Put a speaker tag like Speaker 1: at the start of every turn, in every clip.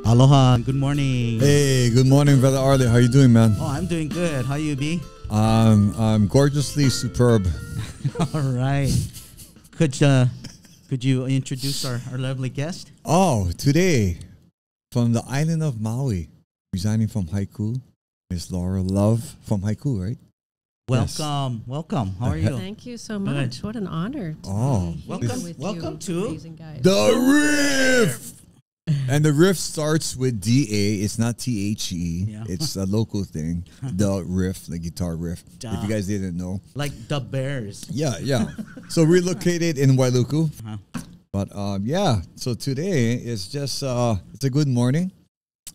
Speaker 1: Aloha. Good morning.
Speaker 2: Hey, good morning, Brother Arlie. How you doing, man?
Speaker 1: Oh, I'm doing good. How you be?
Speaker 2: I'm gorgeously superb.
Speaker 1: All right. Could you introduce our lovely guest?
Speaker 2: Oh, today, from the island of Maui, resigning from Haiku, Miss Laurel Love from Haiku, right?
Speaker 1: Welcome.
Speaker 2: Yes.
Speaker 1: Welcome. How are you?
Speaker 3: Thank you so much. What an honor.
Speaker 2: Oh,
Speaker 1: welcome to
Speaker 2: the RiFF. And the RiFF starts with D-A. It's not T-H-E.
Speaker 1: Yeah.
Speaker 2: It's a local thing. The RiFF, the guitar riff.
Speaker 1: Duh.
Speaker 2: If you guys didn't know.
Speaker 1: Like the Bears.
Speaker 2: Yeah. So we're located in Wailuku.
Speaker 1: Uh-huh.
Speaker 2: But yeah, so today is just, it's a good morning.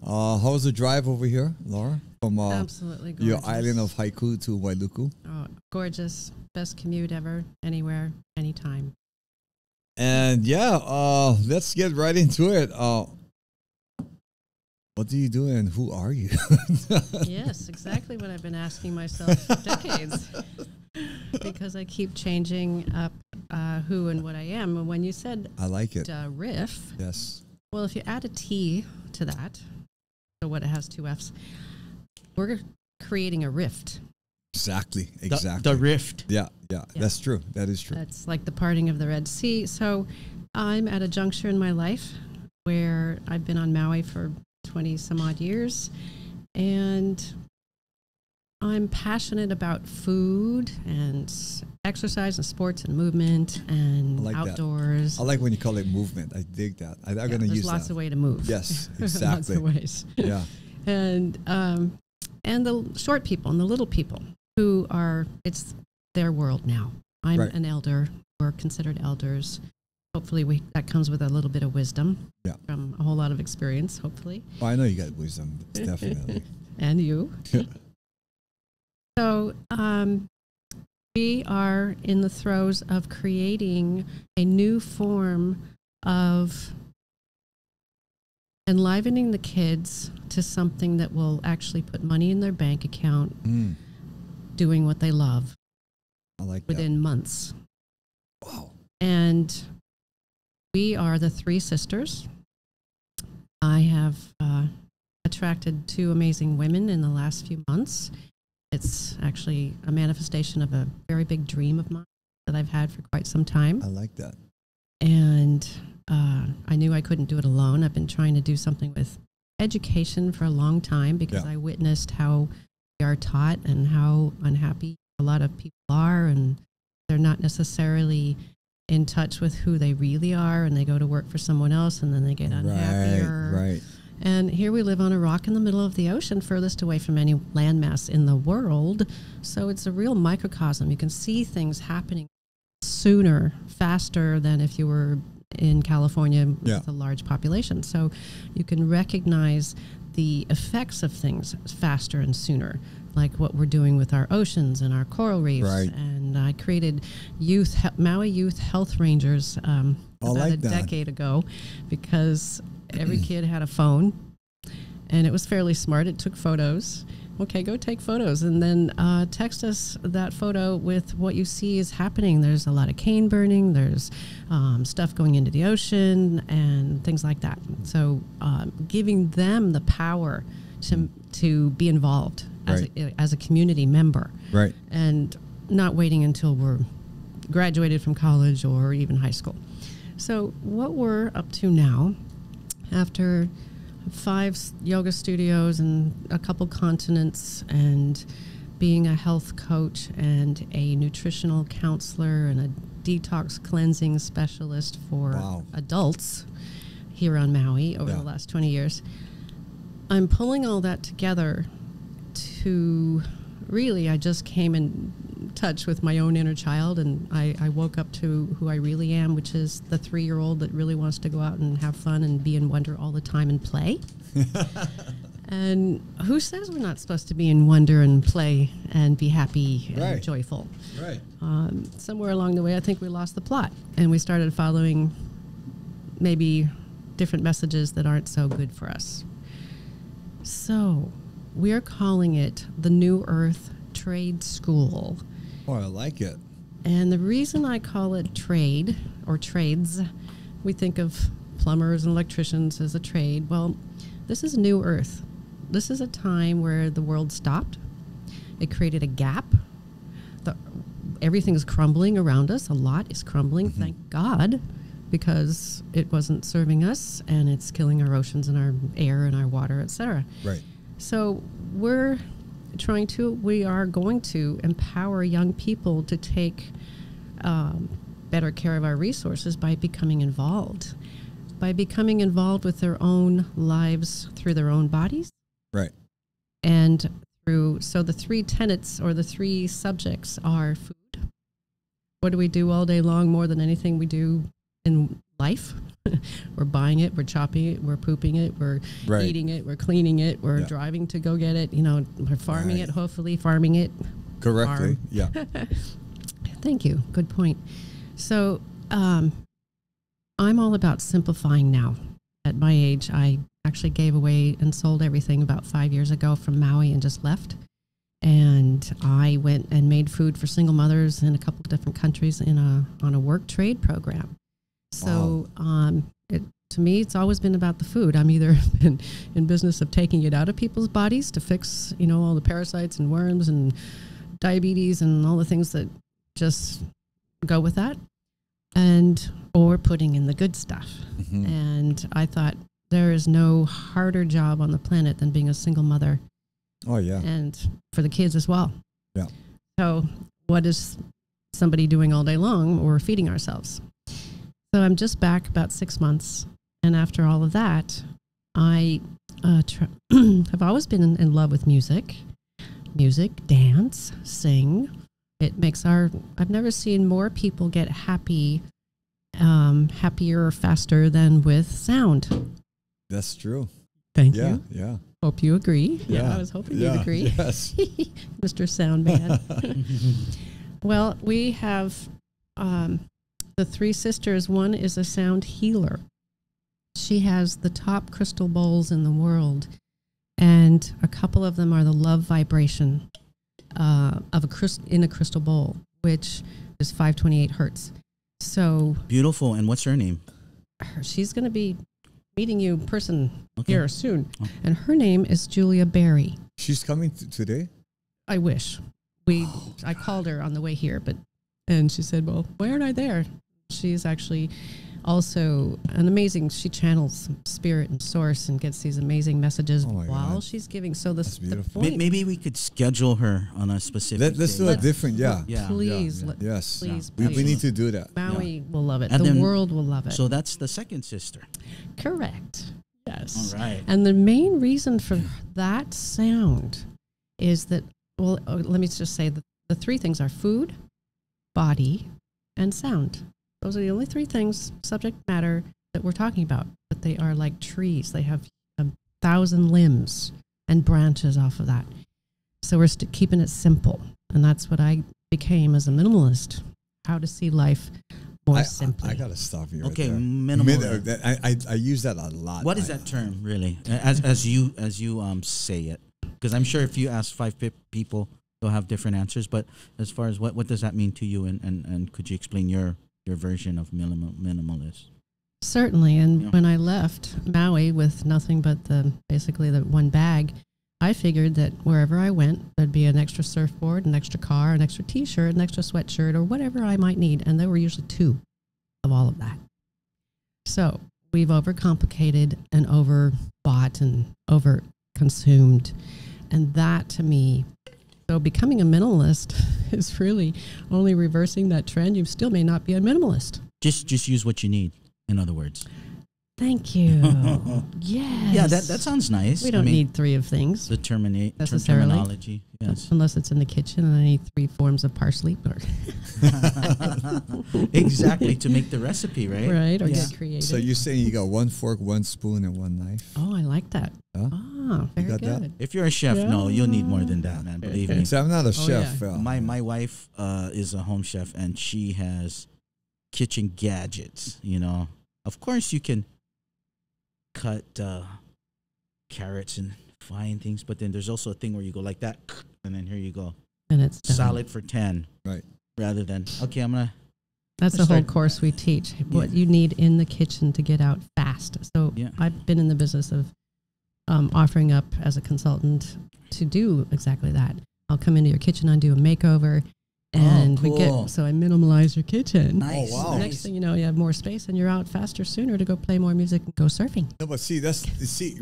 Speaker 2: How was the drive over here, Laura? From
Speaker 3: absolutely gorgeous.
Speaker 2: your island of Haiku to Wailuku?
Speaker 3: Oh, gorgeous. Best commute ever. Anywhere, anytime.
Speaker 2: And yeah, let's get right into it. What do you do and who are you?
Speaker 3: Yes, exactly what I've been asking myself for decades. Because I keep changing up who and what I am. And when you said
Speaker 2: I like it.
Speaker 3: RiFF,
Speaker 2: Yes.
Speaker 3: well, if you add a T to that, so what, it has two F's, we're creating a rift.
Speaker 2: Exactly.
Speaker 1: The rift.
Speaker 2: Yeah, that's true. That is true.
Speaker 3: That's like the parting of the Red Sea. So I'm at a juncture in my life where I've been on Maui for 20 some odd years, and I'm passionate about food and exercise and sports and movement and
Speaker 2: I like
Speaker 3: outdoors.
Speaker 2: I like when you call it movement. I dig that. I'm going to use that.
Speaker 3: There's lots of ways to move.
Speaker 2: Yes, exactly.
Speaker 3: Lots of ways.
Speaker 2: Yeah.
Speaker 3: And the short people and the little people who are, it's their world now. I'm
Speaker 2: Right.
Speaker 3: an elder. We're considered elders. Hopefully that comes with a little bit of wisdom from a whole lot of experience, hopefully.
Speaker 2: Oh, I know you got wisdom, definitely.
Speaker 3: And you. So we are in the throes of creating a new form of enlivening the kids to something that will actually put money in their bank account, doing what they love.
Speaker 2: I like
Speaker 3: within months.
Speaker 2: Wow.
Speaker 3: And we are the three sisters. I have attracted two amazing women in the last few months. It's actually a manifestation of a very big dream of mine that I've had for quite some time.
Speaker 2: I like that.
Speaker 3: And I knew I couldn't do it alone. I've been trying to do something with education for a long time because I witnessed how we are taught and how unhappy a lot of people are, and they're not necessarily in touch with who they really are, and they go to work for someone else and then they get unhappier.
Speaker 2: Right.
Speaker 3: And here we live on a rock in the middle of the ocean, furthest away from any landmass in the world. So it's a real microcosm. You can see things happening sooner, faster than if you were in California with a large population. So you can recognize the effects of things faster and sooner, like what we're doing with our oceans and our coral reefs.
Speaker 2: Right.
Speaker 3: And I created Maui Youth Health Rangers about a decade ago, because every kid had a phone, and it was fairly smart. It took photos. Okay, go take photos, and then text us that photo with what you see is happening. There's a lot of cane burning. There's stuff going into the ocean and things like that. So giving them the power to be involved as a community member,
Speaker 2: Right.
Speaker 3: and not waiting until we're graduated from college or even high school. So what we're up to now, after 5 yoga studios and a couple continents, and being a health coach and a nutritional counselor and a detox cleansing specialist for adults here on Maui over the last 20 years, I'm pulling all that together to really, I just came in touch with my own inner child, and I woke up to who I really am, which is the 3-year-old that really wants to go out and have fun and be in wonder all the time and play. And who says we're not supposed to be in wonder and play and be happy and joyful?
Speaker 2: Right.
Speaker 3: Somewhere along the way, I think we lost the plot, and we started following maybe different messages that aren't so good for us. So we are calling it the New Earth Trade School.
Speaker 2: Oh, I like it.
Speaker 3: And the reason I call it trade or trades, we think of plumbers and electricians as a trade. Well, this is a new earth. This is a time where the world stopped. It created a gap. Everything's crumbling around us. A lot is crumbling, thank God, because it wasn't serving us, and it's killing our oceans and our air and our water, etc.
Speaker 2: Right.
Speaker 3: So we are going to empower young people to take better care of our resources by becoming involved with their own lives through their own bodies.
Speaker 2: Right.
Speaker 3: And so the three tenets or the three subjects are food. What do we do all day long more than anything we do in life? We're buying it, we're chopping it, we're pooping it, we're eating it, we're cleaning it, we're driving to go get it, we're farming it, hopefully farming it.
Speaker 2: Correctly, yeah.
Speaker 3: Thank you, good point. So I'm all about simplifying now. At my age, I actually gave away and sold everything about 5 years ago from Maui and just left. And I went and made food for single mothers in a couple of different countries on a work trade program. So to me, it's always been about the food. I'm either been in business of taking it out of people's bodies to fix, all the parasites and worms and diabetes and all the things that just go with that, or putting in the good stuff. And I thought there is no harder job on the planet than being a single mother.
Speaker 2: Oh, yeah.
Speaker 3: And for the kids as well.
Speaker 2: Yeah.
Speaker 3: So what is somebody doing all day long? We're feeding ourselves. So I'm just back about 6 months. And after all of that, I have always been in love with music, dance, sing. It makes I've never seen more people get happier faster than with sound.
Speaker 2: That's true.
Speaker 3: Thank you.
Speaker 2: Yeah.
Speaker 3: Hope you agree.
Speaker 2: Yeah.
Speaker 3: I was hoping you'd agree.
Speaker 2: Yes.
Speaker 3: Mr. Soundman. Well, we have the three sisters. One is a sound healer. She has the top crystal bowls in the world, and a couple of them are the love vibration in a crystal bowl, which is 528 hertz. So
Speaker 1: beautiful. And what's her name?
Speaker 3: She's going to be meeting you in person here soon. And her name is Julia Berry.
Speaker 2: She's coming today?
Speaker 3: I wish. I called her on the way here, and she said, well, why aren't I there? She's actually also she channels spirit and source and gets these amazing messages while she's giving. So
Speaker 2: that's beautiful.
Speaker 1: Maybe we could schedule her on a specific
Speaker 2: Let's do a different,
Speaker 3: Please.
Speaker 2: Yes.
Speaker 3: Please.
Speaker 2: We need to do that.
Speaker 3: Maui will love it.
Speaker 1: And
Speaker 3: the world will love it.
Speaker 1: So that's the second sister.
Speaker 3: Correct. Yes.
Speaker 1: All right.
Speaker 3: And the main reason for that sound is that, let me just say that the three things are food, body, and sound. Those are the only three things, subject matter, that we're talking about. But they are like trees. They have 1,000 limbs and branches off of that. So we're keeping it simple. And that's what I became as a minimalist, how to see life more simply.
Speaker 2: I got to stop you
Speaker 1: Okay,
Speaker 2: right there.
Speaker 1: minimalist.
Speaker 2: I use that a lot.
Speaker 1: What is that term, really? As you say it? Because I'm sure if you ask 5 people, they'll have different answers. But as far as what does that mean to you? And could you explain your version of minimalist?
Speaker 3: Certainly. And when I left Maui with nothing but basically the one bag, I figured that wherever I went, there'd be an extra surfboard, an extra car, an extra T-shirt, an extra sweatshirt, or whatever I might need. And there were usually 2 of all of that. So we've overcomplicated and overbought and overconsumed. And that, to me, so becoming a minimalist is really only reversing that trend. You still may not be a minimalist.
Speaker 1: Just use what you need, in other words.
Speaker 3: Thank you. Yes.
Speaker 1: Yeah, that sounds nice.
Speaker 3: We don't need 3 of things.
Speaker 1: The
Speaker 3: necessarily.
Speaker 1: Terminology. Yes.
Speaker 3: Unless it's in the kitchen and I need 3 forms of parsley.
Speaker 1: Exactly, to make the recipe, right?
Speaker 3: Right, or get creative.
Speaker 2: So you're saying you got 1 fork, 1 spoon, and 1 knife?
Speaker 3: Oh, I like that.
Speaker 2: Huh?
Speaker 3: Very
Speaker 2: got
Speaker 3: good.
Speaker 2: that?
Speaker 1: If you're a chef, no, you'll need more than that, man. Believe me.
Speaker 2: So I'm not a chef.
Speaker 3: Yeah.
Speaker 1: My wife is a home chef, and she has kitchen gadgets. Of course you can cut carrots and fine things, but then there's also a thing where you go like that, and then here you go,
Speaker 3: and it's done.
Speaker 1: salad for 10,
Speaker 2: right?
Speaker 1: Rather than
Speaker 3: That's the whole course we teach. What you need in the kitchen to get out fast. So I've been in the business of offering up as a consultant to do exactly that. I'll come into your kitchen and do a makeover. And
Speaker 1: cool.
Speaker 3: I minimalize your kitchen.
Speaker 1: Nice.
Speaker 2: Oh, wow.
Speaker 3: Next thing you know, you have more space and you're out faster, sooner to go play more music and go surfing.
Speaker 2: No, but see,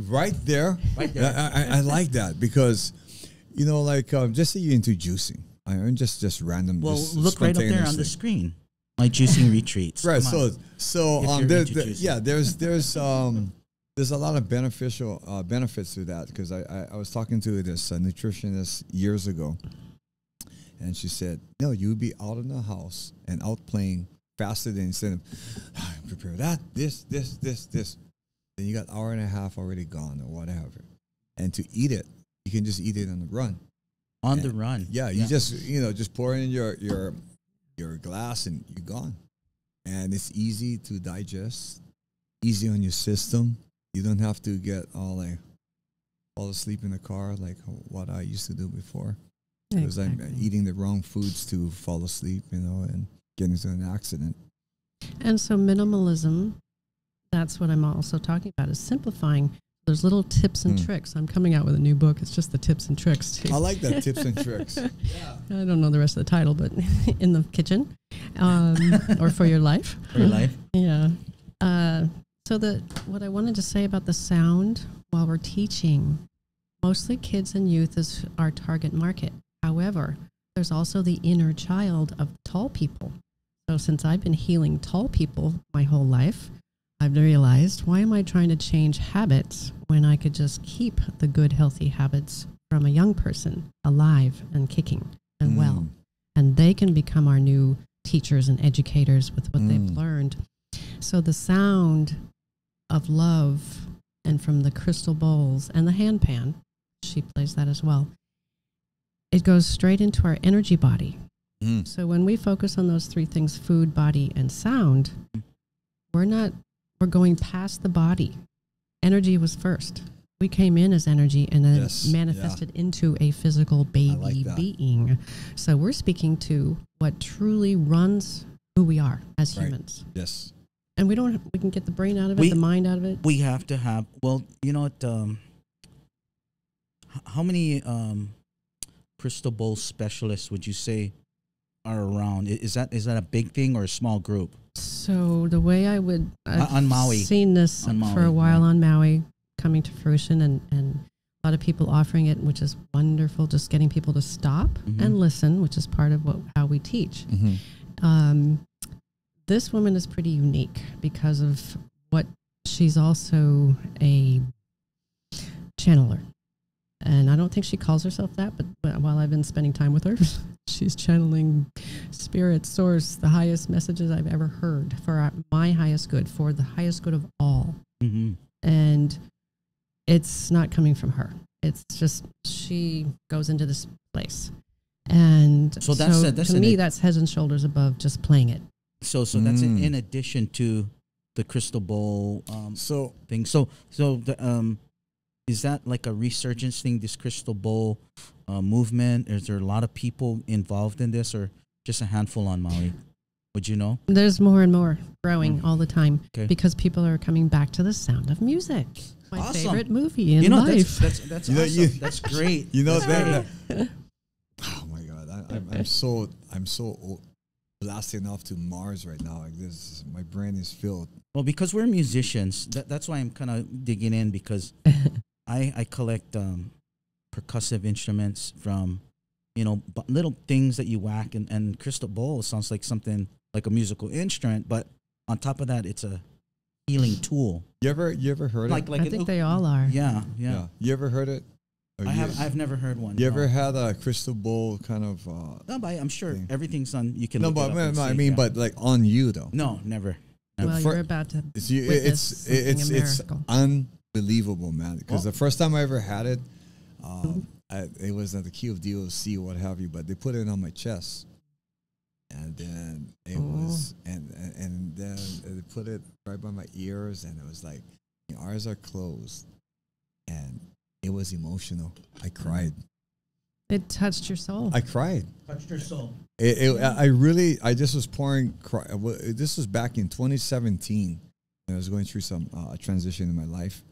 Speaker 2: right there.
Speaker 1: Right there.
Speaker 2: I like that because, like, just say you're into juicing. I mean, just random.
Speaker 1: Well,
Speaker 2: just
Speaker 1: look right up there on the screen. My juicing retreats.
Speaker 2: Right.
Speaker 1: Come
Speaker 2: So
Speaker 1: on. If you're into juicing.
Speaker 2: there's a lot of beneficial benefits to that because I was talking to this nutritionist years ago. And she said, no, you would be out in the house and out playing faster than instead of prepare that, this. Then you got an hour and a half already gone or whatever. And to eat it, you can just eat it on the run.
Speaker 1: On the run.
Speaker 2: Yeah, you just pour in your glass and you're gone. And it's easy to digest, easy on your system. You don't have to get fall asleep in the car like what I used to do before. Because I'm eating the wrong foods to fall asleep, and get into an accident.
Speaker 3: And so minimalism, that's what I'm also talking about, is simplifying. There's little tips and tricks. I'm coming out with a new book. It's just the tips and tricks, too.
Speaker 2: I like that, tips and tricks.
Speaker 3: I don't know the rest of the title, but in the kitchen or for your life.
Speaker 1: For your life.
Speaker 3: Yeah. What I wanted to say about the sound while we're teaching, mostly kids and youth is our target market. However, there's also the inner child of tall people. So since I've been healing tall people my whole life, I've realized, why am I trying to change habits when I could just keep the good, healthy habits from a young person alive and kicking and well? And they can become our new teachers and educators with what they've learned. So the sound of love, and from the crystal bowls and the handpan, she plays that as well, it goes straight into our energy body. So when we focus on those three things, food, body, and sound, we're going past the body. Energy was first. We came in as energy and then manifested into a physical baby being. So we're speaking to what truly runs who we are as humans.
Speaker 2: Yes.
Speaker 3: And we can get the brain out of it, the mind out of it.
Speaker 1: We have to have, how many crystal bowl specialists would you say are around? Is that a big thing or a small group?
Speaker 3: So the way I've
Speaker 1: on Maui,
Speaker 3: seen this for a while on Maui coming to fruition, and a lot of people offering it, which is wonderful, just getting people to stop and listen, which is part of how we teach. This woman is pretty unique because of what she's also a channeler. And I don't think she calls herself that, but while I've been spending time with her, she's channeling spirit, source, the highest messages I've ever heard for my highest good, for the highest good of all. And it's not coming from her. It's just she goes into this place. And so to me, that's heads and shoulders above just playing it.
Speaker 1: So that's in addition to the crystal bowl thing. So the is that like a resurgence thing, this crystal bowl movement? Is there a lot of people involved in this, or just a handful on Maui? Would you know?
Speaker 3: There's more and more growing all the time because people are coming back to the sound of music. My favorite movie in life.
Speaker 1: That's awesome. That's great.
Speaker 2: That. Oh my God, I'm so blasting off to Mars right now. Like this, my brain is filled.
Speaker 1: Well, because we're musicians, that's why I'm kind of digging in, because I collect percussive instruments from, little things that you whack, and crystal bowl sounds like something like a musical instrument, but on top of that, it's a healing tool.
Speaker 2: You ever heard it?
Speaker 3: I think they all are.
Speaker 1: Yeah.
Speaker 2: You ever heard it?
Speaker 1: I've never heard one.
Speaker 2: You ever had a crystal bowl kind of?
Speaker 1: No, but I'm sure everything's on. You can.
Speaker 2: No, but I mean, but like on you though.
Speaker 1: No, never.
Speaker 3: Well, you're about to.
Speaker 2: It's unbelievable, man. Because the first time I ever had it, it was at the key of DOC, what have you. But they put it on my chest, and then it was, and then they put it right by my ears, and it was like, your eyes are closed, and it was emotional. I cried.
Speaker 3: It touched your soul.
Speaker 2: I cried.
Speaker 1: Touched your soul.
Speaker 2: I just was pouring. This was back in 2017. I was going through some transition in my life,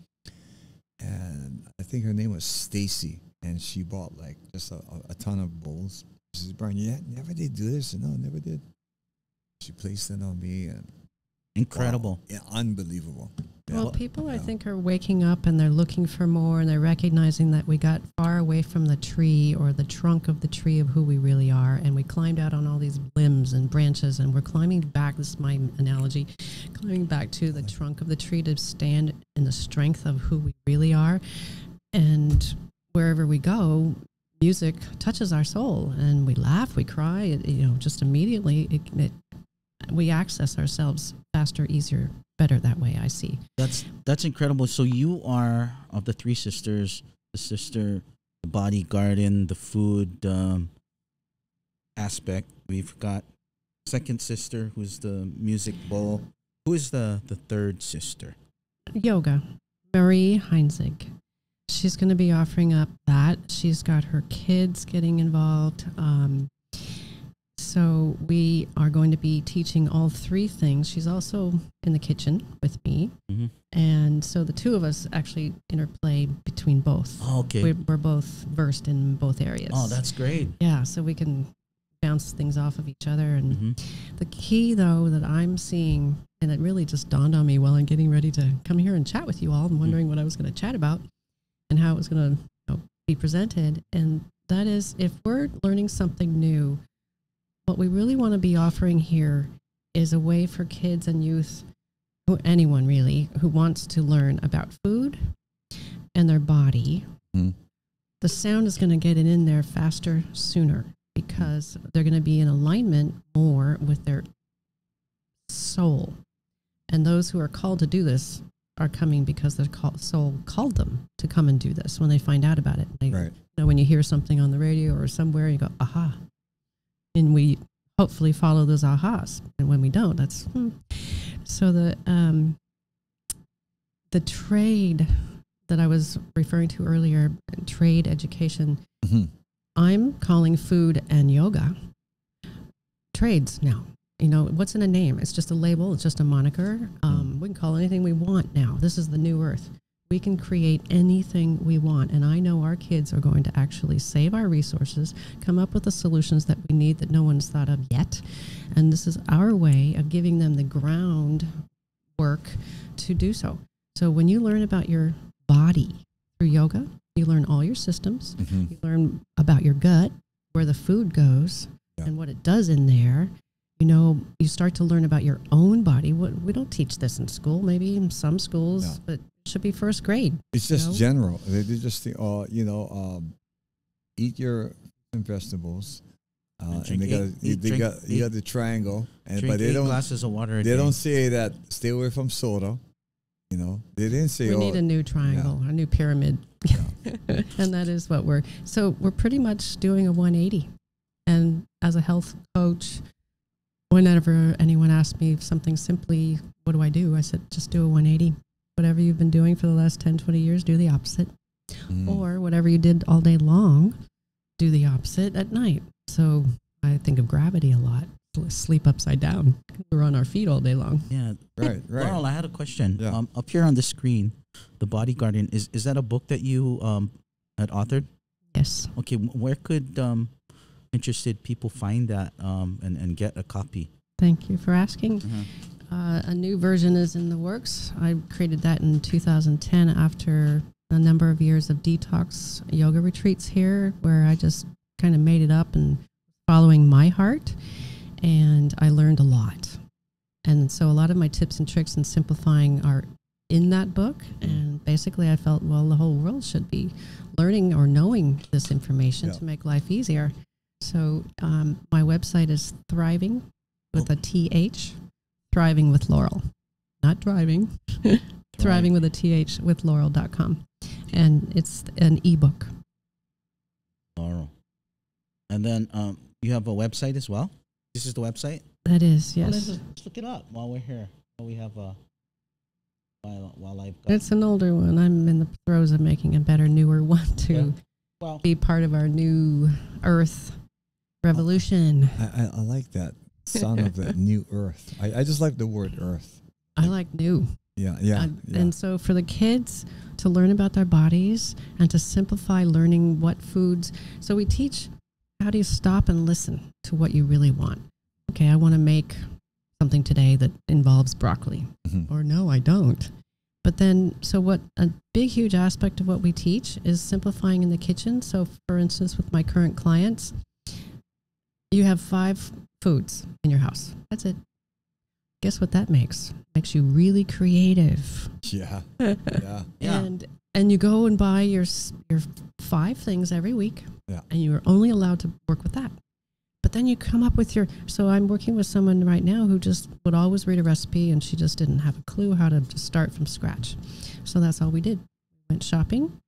Speaker 2: and I think her name was Stacy, and she bought like just a ton of bowls. She says, Brian, you never did do this? No, never did. She placed it on me, and
Speaker 1: incredible.
Speaker 2: Wow, yeah, unbelievable. Yeah.
Speaker 3: Well, people, I think, are waking up and they're looking for more, and they're recognizing that we got far away from the tree or the trunk of the tree of who we really are, and we climbed out on all these limbs and branches, and we're climbing back, this is my analogy, climbing back to the trunk of the tree to stand in the strength of who we really are. And wherever we go, music touches our soul, and we laugh, we cry, just immediately we access ourselves faster, easier, better that way, I see.
Speaker 1: That's incredible. So you are, of the three sisters, the body garden, the food aspect. We've got second sister, who's the music bowl. Who is the third sister?
Speaker 3: Yoga, Marie Heinzig. She's going to be offering up that. She's got her kids getting involved. So we are going to be teaching all three things. She's also in the kitchen with me. Mm-hmm. And so the two of us actually interplay between both.
Speaker 1: Oh, okay.
Speaker 3: We're both versed in both areas.
Speaker 1: Oh, that's great.
Speaker 3: Yeah, so we can bounce things off of each other. And the key, though, that I'm seeing, and it really just dawned on me while I'm getting ready to come here and chat with you all, I'm wondering what I was going to chat about and how it was going to be presented. And that is, if we're learning something new, what we really want to be offering here is a way for kids and youth, anyone really, who wants to learn about food and their body. The sound is going to get it in there faster, sooner, because they're going to be in alignment more with their soul. And those who are called to do this are coming because their soul called them to come and do this when they find out about it. Right. When you hear something on the radio or somewhere, you go, aha. And we hopefully follow those ahas. And when we don't, that's... So the trade that I was referring to earlier, trade education, I'm calling food and yoga trades now. What's in a name? It's just a label. It's just a moniker. We can call anything we want now. This is the new earth. We can create anything we want. And I know our kids are going to actually save our resources, come up with the solutions that we need that no one's thought of yet. And this is our way of giving them the ground work to do so. So when you learn about your body through yoga, you learn all your systems. You learn about your gut, where the food goes, and what it does in there. You start to learn about your own body. We don't teach this in school, maybe in some schools, but it should be first grade.
Speaker 2: It's just general. They just think, eat your vegetables. And they got the triangle, but they don't
Speaker 1: glasses of water.
Speaker 2: They don't say that. Stay away from soda. They didn't say.
Speaker 3: We need a new triangle, a new pyramid, and that is what we're pretty much doing a 180. And as a health coach, whenever anyone asks me something simply, what do I do? I said, just do a 180. Whatever you've been doing for the last 10, 20 years, do the opposite. Or whatever you did all day long, do the opposite at night. So I think of gravity a lot. Sleep upside down. We're on our feet all day long.
Speaker 1: Yeah.
Speaker 2: Right.
Speaker 1: Laurel, I had a question. Yeah. Up here on the screen, The Body Garden, is that a book that you had authored?
Speaker 3: Yes.
Speaker 1: Okay. Where could interested people find that and get a copy?
Speaker 3: Thank you for asking. A new version is in the works. I created that in 2010 after a number of years of detox yoga retreats here, where I just kind of made it up and following my heart, and I learned a lot. And so a lot of my tips and tricks in simplifying are in that book, and basically I felt, well, the whole world should be learning or knowing this information to make life easier. So my website is Thriving with a TH, Thriving with Laurel, not driving, Thriving with a TH with Laurel.com. And it's an ebook.
Speaker 1: Laurel. And then you have a website as well? This is the website?
Speaker 3: That is, yes.
Speaker 1: Well, let's look it up while we're here. While we have while I've got.
Speaker 3: It's an older one. I'm in the throes of making a better, newer one to be part of our new Earth revolution.
Speaker 2: I like that sound of the new Earth. I just like the word Earth.
Speaker 3: I like new.
Speaker 2: Yeah.
Speaker 3: And so for the kids, to learn about their bodies and to simplify learning what foods. So we teach how do you stop and listen to what you really want. Okay, I want to make something today that involves broccoli. Or no, I don't. But then, so what a big, huge aspect of what we teach is simplifying in the kitchen. So for instance, with my current clients, you have 5 foods in your house. That's it. Guess what that makes? Makes you really creative.
Speaker 2: Yeah.
Speaker 3: And you go and buy your 5 things every week.
Speaker 2: Yeah.
Speaker 3: And you are only allowed to work with that. But then you come up with so I'm working with someone right now who just would always read a recipe, and she just didn't have a clue how to just start from scratch. So that's all we did. Went shopping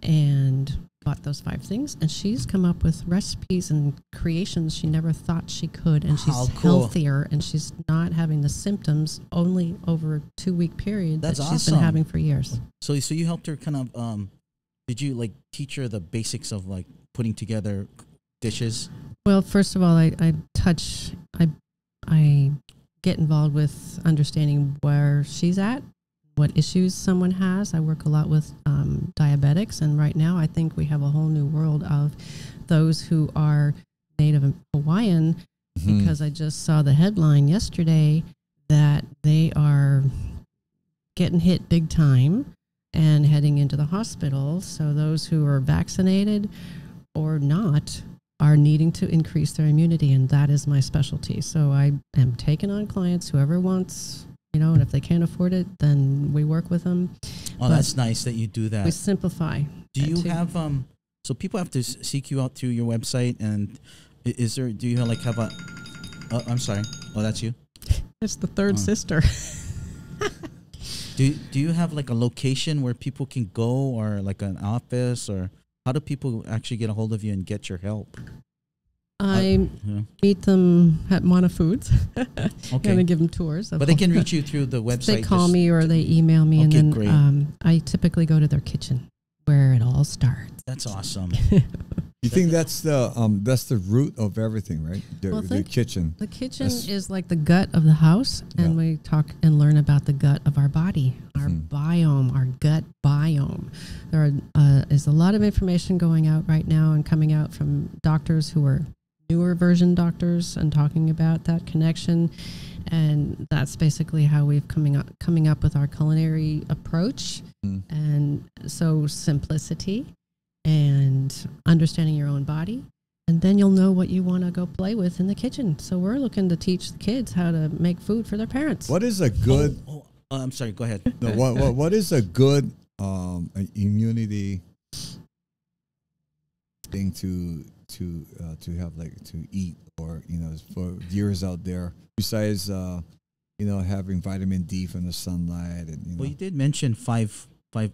Speaker 3: and bought those 5 things, and she's come up with recipes and creations she never thought she could, and she's healthier, and she's not having the symptoms only over a 2-week period that she's been having for years.
Speaker 1: So you helped her kind of, did you like teach her the basics of like putting together dishes?
Speaker 3: Well, first of all, I get involved with understanding where she's at, what issues someone has. I work a lot with diabetics, and right now I think we have a whole new world of those who are Native Hawaiian, because I just saw the headline yesterday that they are getting hit big time and heading into the hospital. So those who are vaccinated or not are needing to increase their immunity, and that is my specialty. So I am taking on clients, whoever wants, and if they can't afford it, then we work with them.
Speaker 1: Oh, but that's nice that you do that.
Speaker 3: We simplify.
Speaker 1: Do you have, so people have to seek you out through your website, and do you have a, I'm sorry. Oh, that's you?
Speaker 3: It's the third sister.
Speaker 1: Do you have like a location where people can go, or like an office, or how do people actually get a hold of you and get your help?
Speaker 3: I meet them at Mana Foods.
Speaker 1: Okay.
Speaker 3: And I give them tours.
Speaker 1: But they can reach you through the website.
Speaker 3: They call me or they email me,
Speaker 1: okay,
Speaker 3: and then
Speaker 1: great.
Speaker 3: I typically go to their kitchen where it all starts.
Speaker 1: That's awesome.
Speaker 2: You think that's the root of everything, right? The kitchen.
Speaker 3: The kitchen is like the gut of the house, and we talk and learn about the gut of our body, our biome, our gut biome. There is a lot of information going out right now and coming out from doctors who are newer version doctors and talking about that connection, and that's basically how we've coming up with our culinary approach. And so simplicity and understanding your own body, and then you'll know what you want to go play with in the kitchen. So we're looking to teach the kids how to make food for their parents.
Speaker 2: What is a good
Speaker 1: I'm sorry, go ahead.
Speaker 2: No, what is a good immunity thing to have, like, to eat, or for viewers out there, besides having vitamin D from the sunlight, and
Speaker 1: Well, you did mention five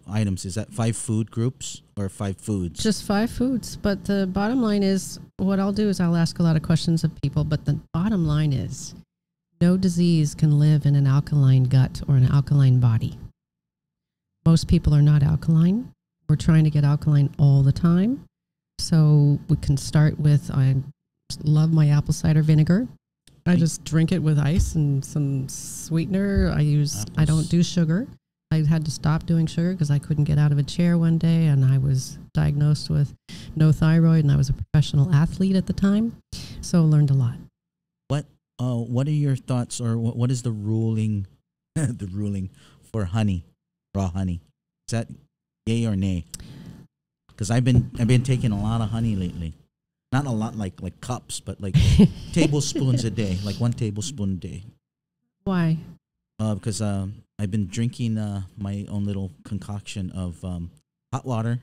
Speaker 1: items. Is that 5 food groups or 5 foods?
Speaker 3: Just 5 foods. But the bottom line is, what I'll do is I'll ask a lot of questions of people, but the bottom line is no disease can live in an alkaline gut or an alkaline body. Most people are not alkaline. We're trying to get alkaline all the time. So we can start with, I love my apple cider vinegar. I just drink it with ice and some sweetener. I don't do sugar. I had to stop doing sugar because I couldn't get out of a chair one day, and I was diagnosed with no thyroid, and I was a professional athlete at the time, so learned a lot.
Speaker 1: What are your thoughts, or what is the ruling for honey, raw honey? Is that yay or nay? Because I've been taking a lot of honey lately. Not a lot like cups, but like tablespoons a day, like 1 tablespoon a day.
Speaker 3: Why?
Speaker 1: Because I've been drinking my own little concoction of hot water,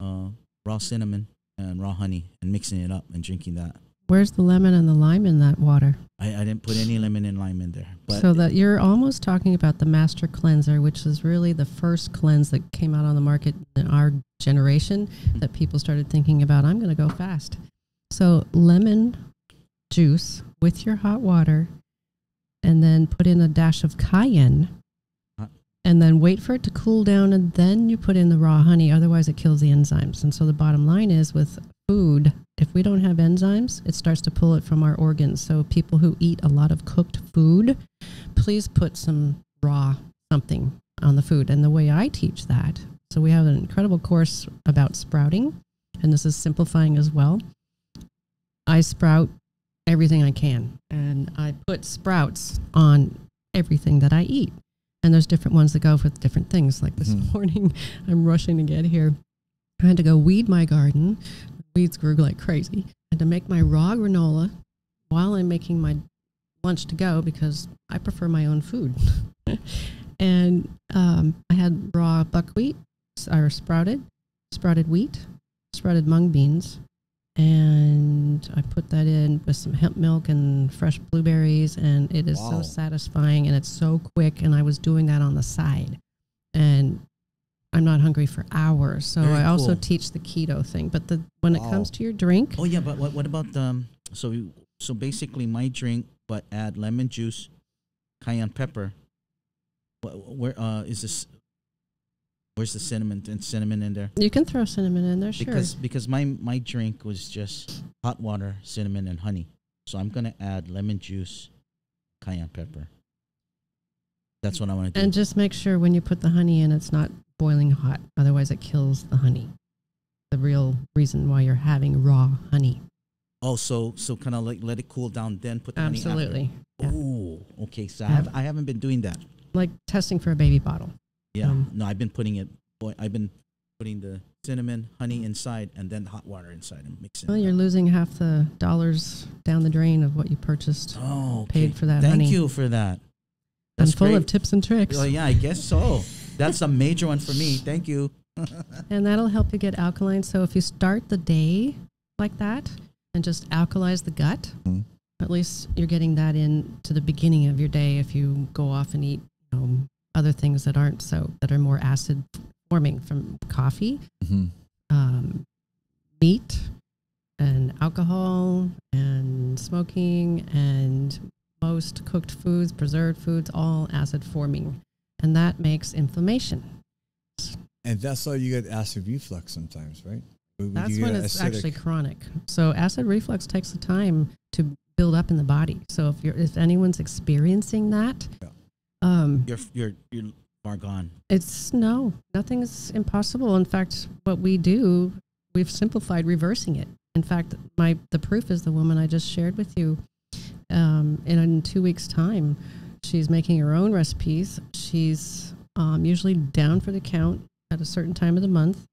Speaker 1: raw cinnamon, and raw honey, and mixing it up and drinking that.
Speaker 3: Where's the lemon and the lime in that water?
Speaker 1: I didn't put any lemon and lime in there. But
Speaker 3: so that you're almost talking about the Master Cleanser, which is really the first cleanse that came out on the market in our generation that people started thinking about, I'm going to go fast. So lemon juice with your hot water, and then put in a dash of cayenne, and then wait for it to cool down, and then you put in the raw honey. Otherwise, it kills the enzymes. And so the bottom line is, with food, if we don't have enzymes, it starts to pull it from our organs. So people who eat a lot of cooked food, please put some raw something on the food. And the way I teach that, so we have an incredible course about sprouting, and this is simplifying as well. I sprout everything I can, and I put sprouts on everything that I eat. And there's different ones that go with different things. Like this morning, I'm rushing to get here. I had to go weed my garden. Weeds grew like crazy. I had to make my raw granola while I'm making my lunch to go because I prefer my own food. And I had raw buckwheat, or sprouted wheat, sprouted mung beans, and I put that in with some hemp milk and fresh blueberries, and it is so satisfying, and it's so quick, and I was doing that on the side. And I'm not hungry for hours, so I also teach the keto thing. But when it comes to your drink...
Speaker 1: Oh, yeah, but what about so basically my drink, but add lemon juice, cayenne pepper. Where is this? Where's the cinnamon in there?
Speaker 3: You can throw cinnamon in there, sure.
Speaker 1: Because my drink was just hot water, cinnamon, and honey. So I'm going to add lemon juice, cayenne pepper. That's what I want to do.
Speaker 3: And just make sure when you put the honey in, it's not boiling hot. Otherwise, it kills the honey. The real reason why you're having raw honey.
Speaker 1: Oh, so kind of like let it cool down, then put the honey after.
Speaker 3: Absolutely.
Speaker 1: Oh, okay. So I haven't been doing that.
Speaker 3: Like testing for a baby bottle.
Speaker 1: Yeah. No, I've been putting the cinnamon, honey inside, and then hot water inside and mixing.
Speaker 3: Well, you're losing half the dollars down the drain of what you purchased.
Speaker 1: Oh, okay.
Speaker 3: Paid for that honey.
Speaker 1: Thank you for that.
Speaker 3: I'm full of tips and tricks.
Speaker 1: Oh, yeah, I guess so. That's a major one for me. Thank you.
Speaker 3: And that'll help you get alkaline. So if you start the day like that and just alkalize the gut, at least you're getting that in to the beginning of your day. If you go off and eat other things that are more acid forming from coffee, meat, and alcohol, and smoking, and most cooked foods, preserved foods, all acid forming, and that makes inflammation.
Speaker 2: And that's why you get acid reflux sometimes, right?
Speaker 3: That's when it's actually chronic. So acid reflux takes the time to build up in the body. So if anyone's experiencing that,
Speaker 1: you're far gone.
Speaker 3: Nothing's impossible. In fact, what we do, we've simplified reversing it. In fact, the proof is the woman I just shared with you. In 2 weeks' time, she's making her own recipes. She's usually down for the count at a certain time of the month.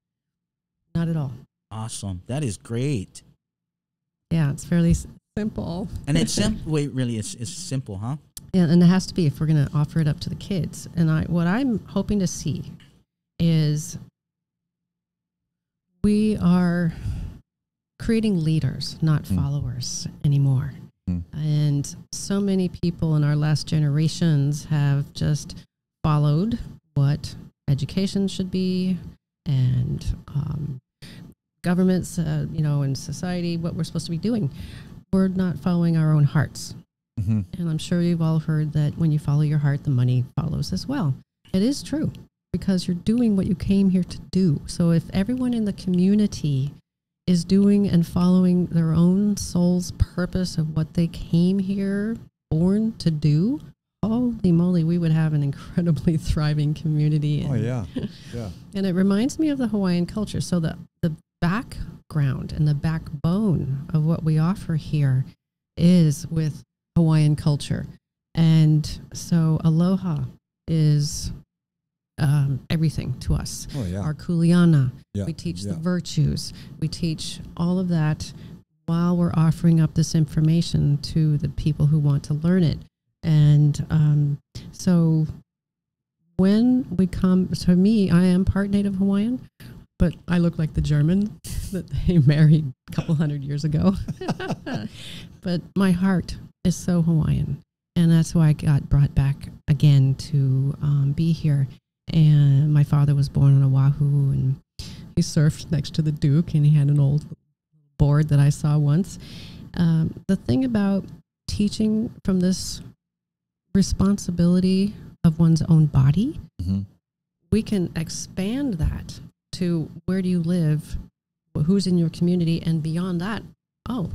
Speaker 3: Not at all.
Speaker 1: Awesome. That is great.
Speaker 3: Yeah, it's fairly simple.
Speaker 1: And it's simple. Wait, really, it's simple, huh?
Speaker 3: Yeah, and it has to be if we're going to offer it up to the kids. And what I'm hoping to see is we are creating leaders, not followers anymore. And so many people in our last generations have just followed what education should be and governments, in society, what we're supposed to be doing. We're not following our own hearts. And I'm sure you've all heard that when you follow your heart, the money follows as well. It is true because you're doing what you came here to do. So if everyone in the community is doing and following their own soul's purpose of what they came here born to do, holy moly, we would have an incredibly thriving community.
Speaker 2: Oh, yeah. Yeah.
Speaker 3: And it reminds me of the Hawaiian culture. So the background and the backbone of what we offer here is with Hawaiian culture. And so aloha is everything to us.
Speaker 2: Oh, yeah.
Speaker 3: Our kuleana.
Speaker 2: Yeah.
Speaker 3: We teach the virtues. We teach all of that while we're offering up this information to the people who want to learn it. And so when we come, to me, I am part Native Hawaiian, but I look like the German that they married a couple hundred years ago. But my heart is so Hawaiian. And that's why I got brought back again to be here. And my father was born on Oahu, and he surfed next to the Duke, and he had an old board that I saw once. The thing about teaching from this responsibility of one's own body, we can expand that to where do you live, who's in your community, and beyond that,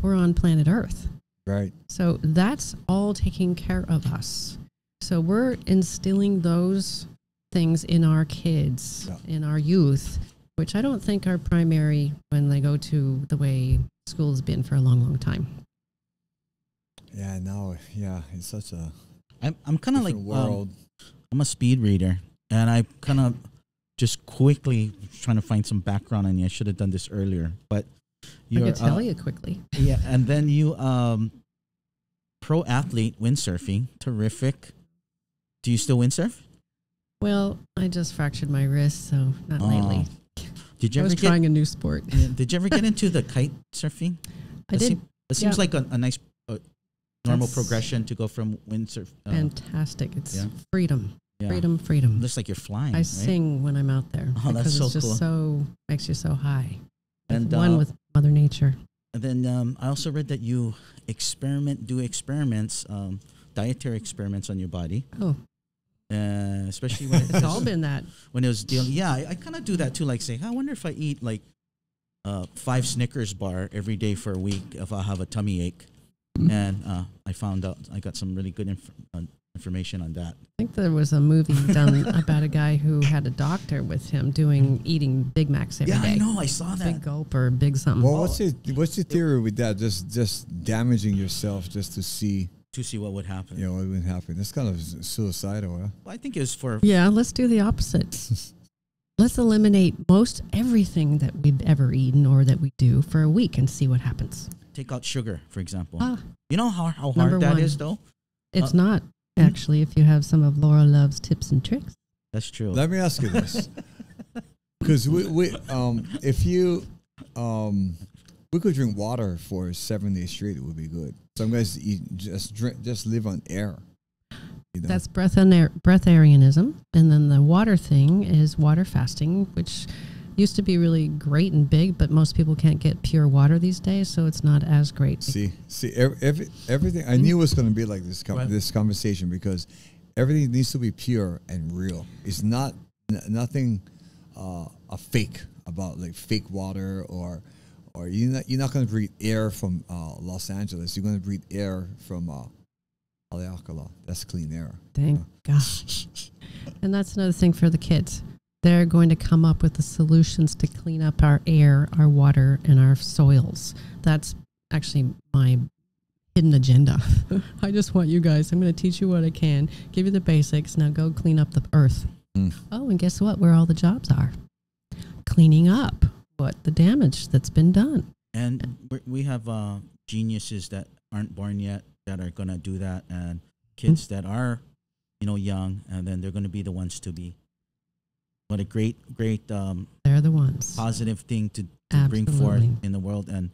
Speaker 3: we're on planet Earth.
Speaker 2: Right.
Speaker 3: So that's all taking care of us. So we're instilling those things in our kids, in our youth, which I don't think are primary when they go to the way school's been for a long, long time.
Speaker 2: Yeah, now, it's such a
Speaker 1: I'm kind of like
Speaker 2: world.
Speaker 1: I'm a speed reader, and I kind of just quickly trying to find some background on you. I should have done this earlier, but
Speaker 3: I could tell you quickly.
Speaker 1: Yeah, and then you pro athlete windsurfing, terrific. Do you still windsurf?
Speaker 3: Well, I just fractured my wrist, so not lately.
Speaker 1: Did you
Speaker 3: I was trying a new sport.
Speaker 1: Did you ever get into the kite surfing?
Speaker 3: I did.
Speaker 1: It seems like a nice normal progression to go from windsurf.
Speaker 3: Fantastic. It's freedom. Yeah. Freedom.
Speaker 1: It looks like you're flying.
Speaker 3: I sing when I'm out there.
Speaker 1: Oh, that's so
Speaker 3: it's just
Speaker 1: cool.
Speaker 3: Makes you so high.
Speaker 1: And
Speaker 3: one with Mother Nature.
Speaker 1: And then I also read that you do experiments, dietary experiments on your body.
Speaker 3: Oh.
Speaker 1: Especially when
Speaker 3: it's all been that.
Speaker 1: When it was dealing, I kind of do that too. Like say, I wonder if I eat like 5 Snickers bar every day for a week, if I'll have a tummy ache. And I found out I got some really good information on that.
Speaker 3: I think there was a movie done about a guy who had a doctor with him eating Big Macs every day.
Speaker 1: Yeah, I know. I saw that.
Speaker 3: Big gulp or big something.
Speaker 2: Well, what's your theory with that? Just damaging yourself just to see
Speaker 1: what would happen.
Speaker 2: Yeah, what would happen. That's kind of suicidal. Huh?
Speaker 1: Well, I think it was for...
Speaker 3: Yeah, let's do the opposite. Let's eliminate most everything that we've ever eaten or that we do for a week and see what happens.
Speaker 1: Take out sugar, for example. You know how hard that is, though?
Speaker 3: It's not, actually, if you have some of Laurel Love's tips and tricks.
Speaker 1: That's true.
Speaker 2: Let me ask you this. Because if you... we could drink water for 7 days straight, it would be good. Some guys just live on air. You know?
Speaker 3: That's breatharianism. And then the water thing is water fasting, which used to be really great and big, but most people can't get pure water these days, so it's not as great.
Speaker 2: See, everything. I knew it was going to be like this conversation because everything needs to be pure and real. It's nothing fake about like fake water or you're not going to breathe air from Los Angeles. You're going to breathe air from Haleakala. That's clean air.
Speaker 3: Thank God. And that's another thing for the kids. They're going to come up with the solutions to clean up our air, our water, and our soils. That's actually my hidden agenda. I just want you guys. I'm going to teach you what I can, give you the basics. Now go clean up the earth. Oh, and guess what? Where all the jobs are. Cleaning up the damage that's been done.
Speaker 1: And we have geniuses that aren't born yet that are going to do that, and kids that are, young, and then they're going to be the ones to be. What a great
Speaker 3: they're the ones.
Speaker 1: Positive thing to bring forth in the world, and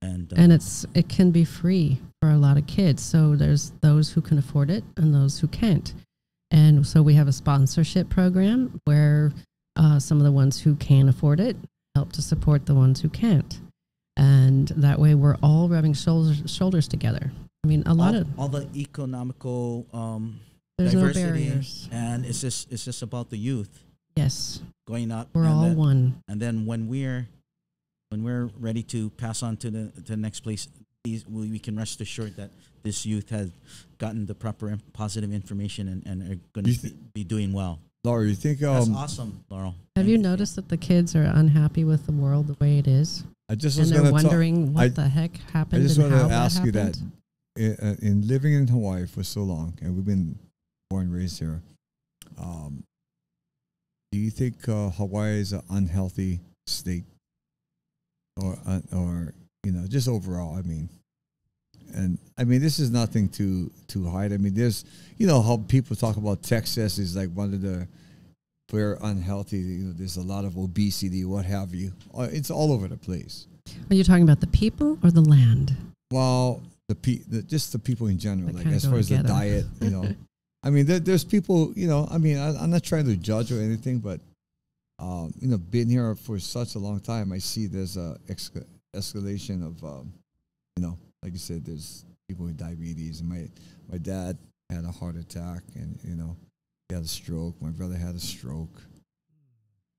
Speaker 3: it can be free for a lot of kids. So there's those who can afford it and those who can't, and so we have a sponsorship program where some of the ones who can afford it help to support the ones who can't, and that way we're all rubbing shoulders together. I mean, all
Speaker 1: the economical
Speaker 3: there's
Speaker 1: diversity,
Speaker 3: no barriers,
Speaker 1: and it's just about the youth.
Speaker 3: Yes,
Speaker 1: going up.
Speaker 3: We're all one.
Speaker 1: And then when we're ready to pass on to the next place, we can rest assured that this youth has gotten the proper positive information and are going to be doing well.
Speaker 2: Laurel, you think
Speaker 1: that's awesome, Laurel.
Speaker 3: Have you noticed that the kids are unhappy with the world the way it is? They're wondering what the heck happened.
Speaker 2: I just
Speaker 3: want
Speaker 2: to ask you that in living in Hawaii for so long, and we've been born and raised here. Do you think Hawaii is an unhealthy state, or just overall? This is nothing to hide. There's how people talk about Texas is like one of the very unhealthy. There's a lot of obesity, what have you. It's all over the place.
Speaker 3: Are you talking about the people or the land?
Speaker 2: Well, just the people in general, like as far as the diet, there's people, I'm not trying to judge or anything, but, being here for such a long time, I see there's a escalation of, like you said, there's people with diabetes. And my dad had a heart attack and, he had a stroke. My brother had a stroke.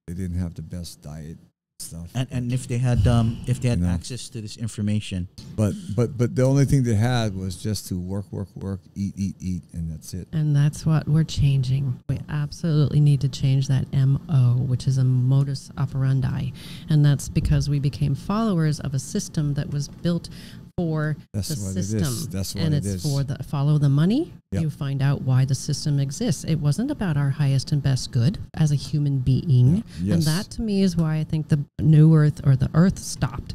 Speaker 2: They didn't have the best diet. stuff.
Speaker 1: And if they had access to this information,
Speaker 2: but the only thing they had was just to work, eat, and that's it.
Speaker 3: And that's what we're changing. We absolutely need to change that MO, which is a modus operandi, and that's because we became followers of a system that was built for the system.
Speaker 2: That's what
Speaker 3: and
Speaker 2: it
Speaker 3: it's
Speaker 2: is.
Speaker 3: for the follow the money.
Speaker 2: Yep.
Speaker 3: You find out why the system exists. It wasn't about our highest and best good as a human being.
Speaker 2: Yeah. Yes.
Speaker 3: And that to me is why I think the new earth or the earth stopped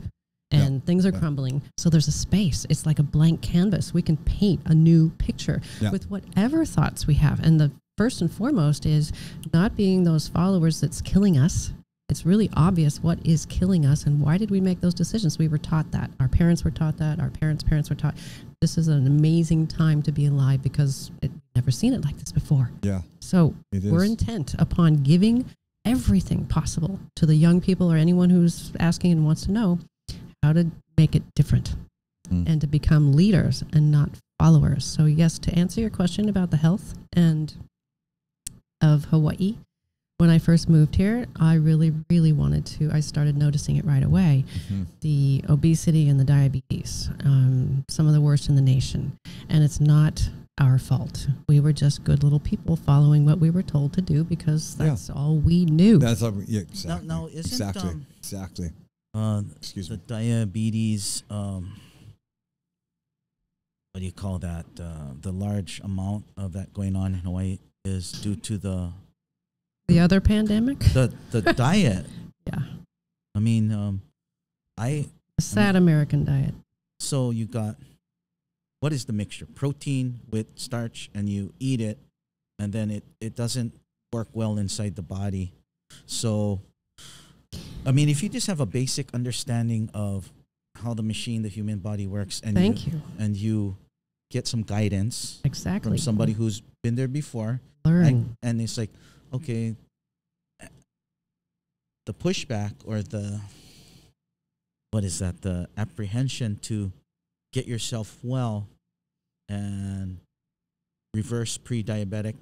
Speaker 3: and things are crumbling. So there's a space. It's like a blank canvas. We can paint a new picture with whatever thoughts we have. And the first and foremost is not being those followers that's killing us. It's really obvious what is killing us and why did we make those decisions. We were taught that. Our parents were taught that. Our parents were taught. This is an amazing time to be alive because I've never seen it like this before.
Speaker 2: Yeah.
Speaker 3: So we're intent upon giving everything possible to the young people or anyone who's asking and wants to know how to make it different and to become leaders and not followers. So yes, to answer your question about the health and of Hawaii, when I first moved here, I really, really wanted to. I started noticing it right away. The obesity and the diabetes, some of the worst in the nation. And it's not our fault. We were just good little people following what we were told to do because that's all we knew.
Speaker 2: That's all. Yeah, exactly.
Speaker 1: Now isn't
Speaker 2: exactly. Excuse me.
Speaker 1: The diabetes. What do you call that? The large amount of that going on in Hawaii is due to the
Speaker 3: other pandemic?
Speaker 1: The diet.
Speaker 3: Yeah.
Speaker 1: I mean,
Speaker 3: American diet.
Speaker 1: So you got, what is the mixture? Protein with starch, and you eat it, and then it doesn't work well inside the body. So, I mean, if you just have a basic understanding of how the human body works, and and you get some guidance from somebody who's been there before,
Speaker 3: learn,
Speaker 1: and it's like, okay, the pushback or the apprehension to get yourself well and reverse pre-diabetic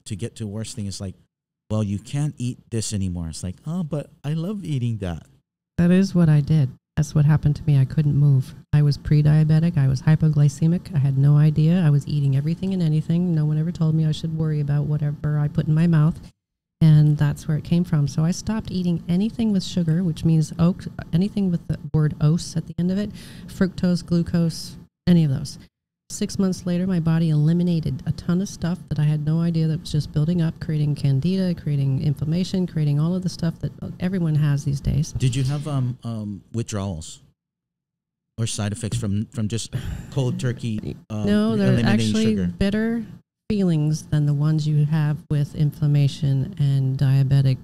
Speaker 1: to get to worst thing is like, well, you can't eat this anymore. It's like, oh, but I love eating that.
Speaker 3: That is what I did. That's what happened to me. I couldn't move. I was pre-diabetic. I was hypoglycemic. I had no idea. I was eating everything and anything. No one ever told me I should worry about whatever I put in my mouth. And that's where it came from. So I stopped eating anything with sugar, which means anything with the word ose at the end of it, fructose, glucose, any of those. 6 months later, my body eliminated a ton of stuff that I had no idea that was just building up, creating candida, creating inflammation, creating all of the stuff that everyone has these days.
Speaker 1: Did you have withdrawals or side effects from just cold turkey?
Speaker 3: No, they're actually
Speaker 1: sugar?
Speaker 3: Better feelings than the ones you have with inflammation and diabetic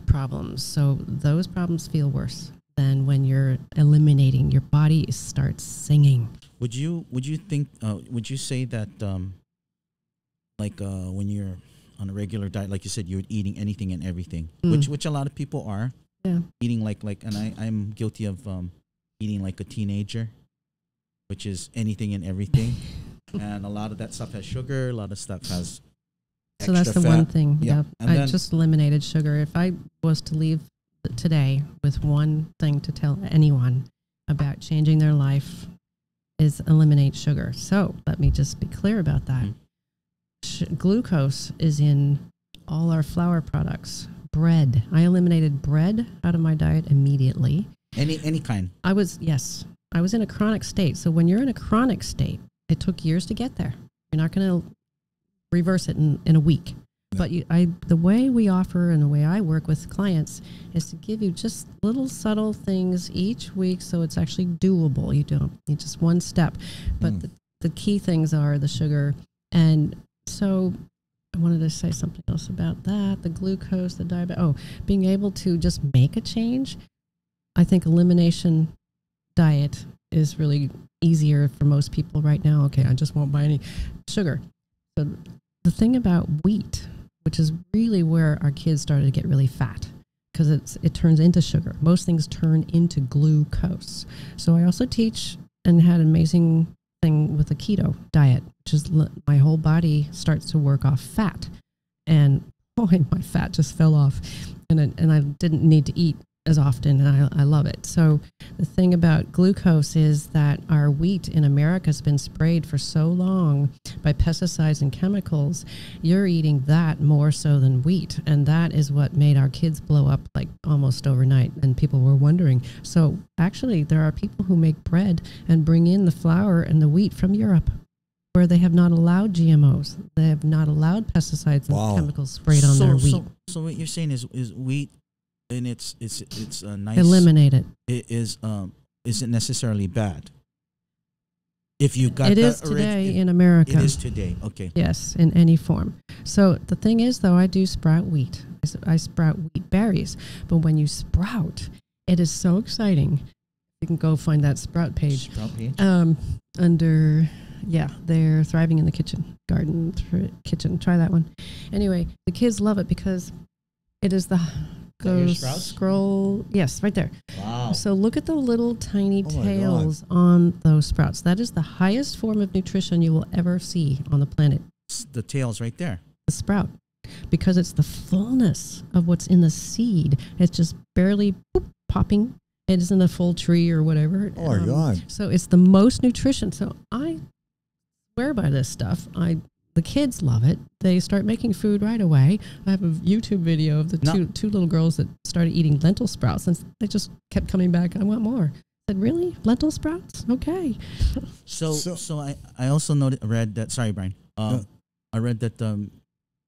Speaker 3: problems. So those problems feel worse than when you're eliminating. Your body starts singing.
Speaker 1: Would you say that when you're on a regular diet, like you said, you're eating anything and everything, which a lot of people are eating like and I'm guilty of eating like a teenager, which is anything and everything. And a lot of that stuff has sugar, a lot of stuff has
Speaker 3: so that's the
Speaker 1: fat.
Speaker 3: One thing.
Speaker 1: Yeah.
Speaker 3: I just eliminated sugar. If I was to leave today with one thing to tell anyone about changing their life, is eliminate sugar. So let me just be clear about that. Glucose is in all our flour products. Bread. I eliminated bread out of my diet immediately.
Speaker 1: Any kind.
Speaker 3: I was in a chronic state. So when you're in a chronic state, it took years to get there. You're not going to reverse it in a week. But the way we offer and the way I work with clients is to give you just little subtle things each week so it's actually doable. You don't need just one step. But the key things are the sugar. And so I wanted to say something else about that. The glucose, the diabetes. Oh, being able to just make a change. I think elimination diet is really easier for most people right now. Okay, I just won't buy any sugar. So the thing about wheat, which is really where our kids started to get really fat because it turns into sugar. Most things turn into glucose. So I also teach and had an amazing thing with a keto diet, which is my whole body starts to work off fat. And boy, my fat just fell off. And I didn't need to eat as often, and I love it. So the thing about glucose is that our wheat in America has been sprayed for so long by pesticides and chemicals. You're eating that more so than wheat, and that is what made our kids blow up like almost overnight, and people were wondering. So actually, there are people who make bread and bring in the flour and the wheat from Europe, where they have not allowed GMOs. They have not allowed pesticides and chemicals sprayed on their wheat.
Speaker 1: So what you're saying is wheat, and it's a nice.
Speaker 3: Eliminate it.
Speaker 1: It isn't necessarily bad. If you got
Speaker 3: it is today in America.
Speaker 1: It is today. Okay.
Speaker 3: Yes, in any form. So the thing is, though, I do sprout wheat. I sprout wheat berries. But when you sprout, it is so exciting. You can go find that sprout page.
Speaker 1: Sprout page.
Speaker 3: Under. Yeah, they're thriving in the kitchen, garden, kitchen. Try that one. Anyway, the kids love it because it is the scroll. Yes, right there.
Speaker 1: Wow.
Speaker 3: So look at the little tiny tails on those sprouts. That is the highest form of nutrition you will ever see on the planet.
Speaker 1: The tails right there.
Speaker 3: The sprout. Because it's the fullness of what's in the seed. It's just barely popping. It isn't a full tree or whatever.
Speaker 2: Oh my God.
Speaker 3: So it's the most nutrition. So I swear by this stuff. The kids love it. They start making food right away. I have a YouTube video of the two little girls that started eating lentil sprouts, and they just kept coming back. I want more. I said, really? Lentil sprouts? Okay.
Speaker 1: So I also read that. Sorry, Brian. I read that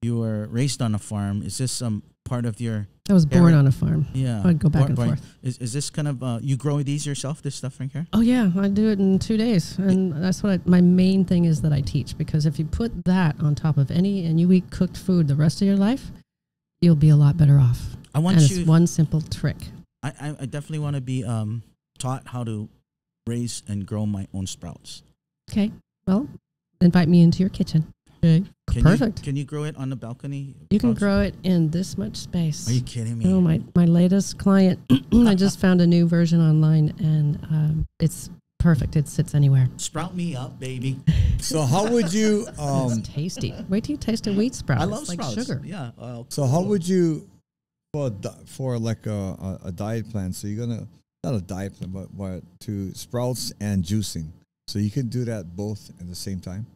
Speaker 1: you were raised on a farm. Is this part of your?
Speaker 3: I was born on a farm.
Speaker 1: Yeah,
Speaker 3: I'd go back and forth.
Speaker 1: Is this kind of you grow these yourself? This stuff right here?
Speaker 3: Oh yeah, I do it in 2 days, and that's what my main thing is that I teach. Because if you put that on top of and you eat cooked food the rest of your life, you'll be a lot better off. It's one simple trick.
Speaker 1: I definitely want to be taught how to raise and grow my own sprouts.
Speaker 3: Okay, well, invite me into your kitchen. Okay. Perfect.
Speaker 1: Can you grow it on the balcony?
Speaker 3: You can grow it in this much space.
Speaker 1: Are you kidding me?
Speaker 3: Oh, my latest client, I just found a new version online, and it's perfect. It sits anywhere.
Speaker 1: Sprout me up, baby.
Speaker 2: So how would you...
Speaker 3: it's tasty. Wait till you taste a wheat sprout.
Speaker 1: I love
Speaker 3: sprouts.
Speaker 1: Like sugar.
Speaker 3: Yeah.
Speaker 2: So how would you, for like a diet plan, so you're going to, not a diet plan, but to sprouts and juicing. So you can do that both at the same time?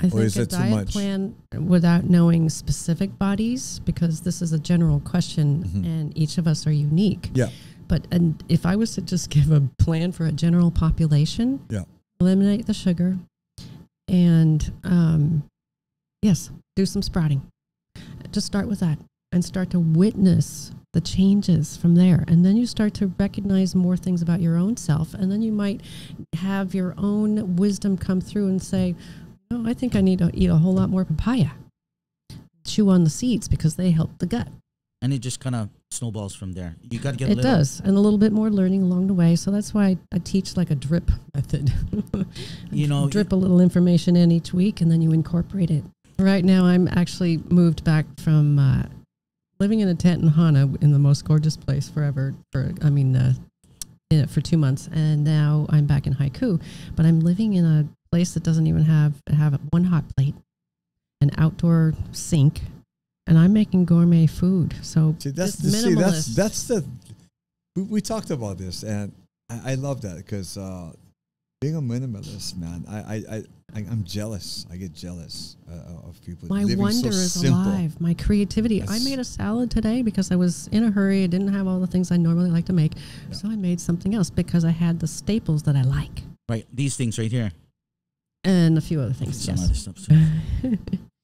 Speaker 3: I think a diet plan without knowing specific bodies, because this is a general question, and each of us are unique.
Speaker 2: Yeah.
Speaker 3: And if I was to just give a plan for a general population, eliminate the sugar, and yes, do some sprouting. Just start with that and start to witness the changes from there. And then you start to recognize more things about your own self, and then you might have your own wisdom come through and say, oh, I think I need to eat a whole lot more papaya. Chew on the seeds because they help the gut.
Speaker 1: And it just kind of snowballs from there. You got to get
Speaker 3: it does, and a little bit more learning along the way. So that's why I teach like a drip method. Drip a little information in each week, and then you incorporate it. Right now, I'm actually moved back from living in a tent in Hana in the most gorgeous place forever. For 2 months, and now I'm back in Haiku. But I'm living in a place that doesn't even have one hot plate, an outdoor sink, and I'm making gourmet food. So
Speaker 2: we talked about this, and I love that because being a minimalist, man, I'm jealous. I get jealous of people.
Speaker 3: My wonder is alive. My creativity. I made a salad today because I was in a hurry. I didn't have all the things I normally like to make, so I made something else because I had the staples that I like.
Speaker 1: Right, these things right here.
Speaker 3: And a few other things.
Speaker 1: Some other stuff.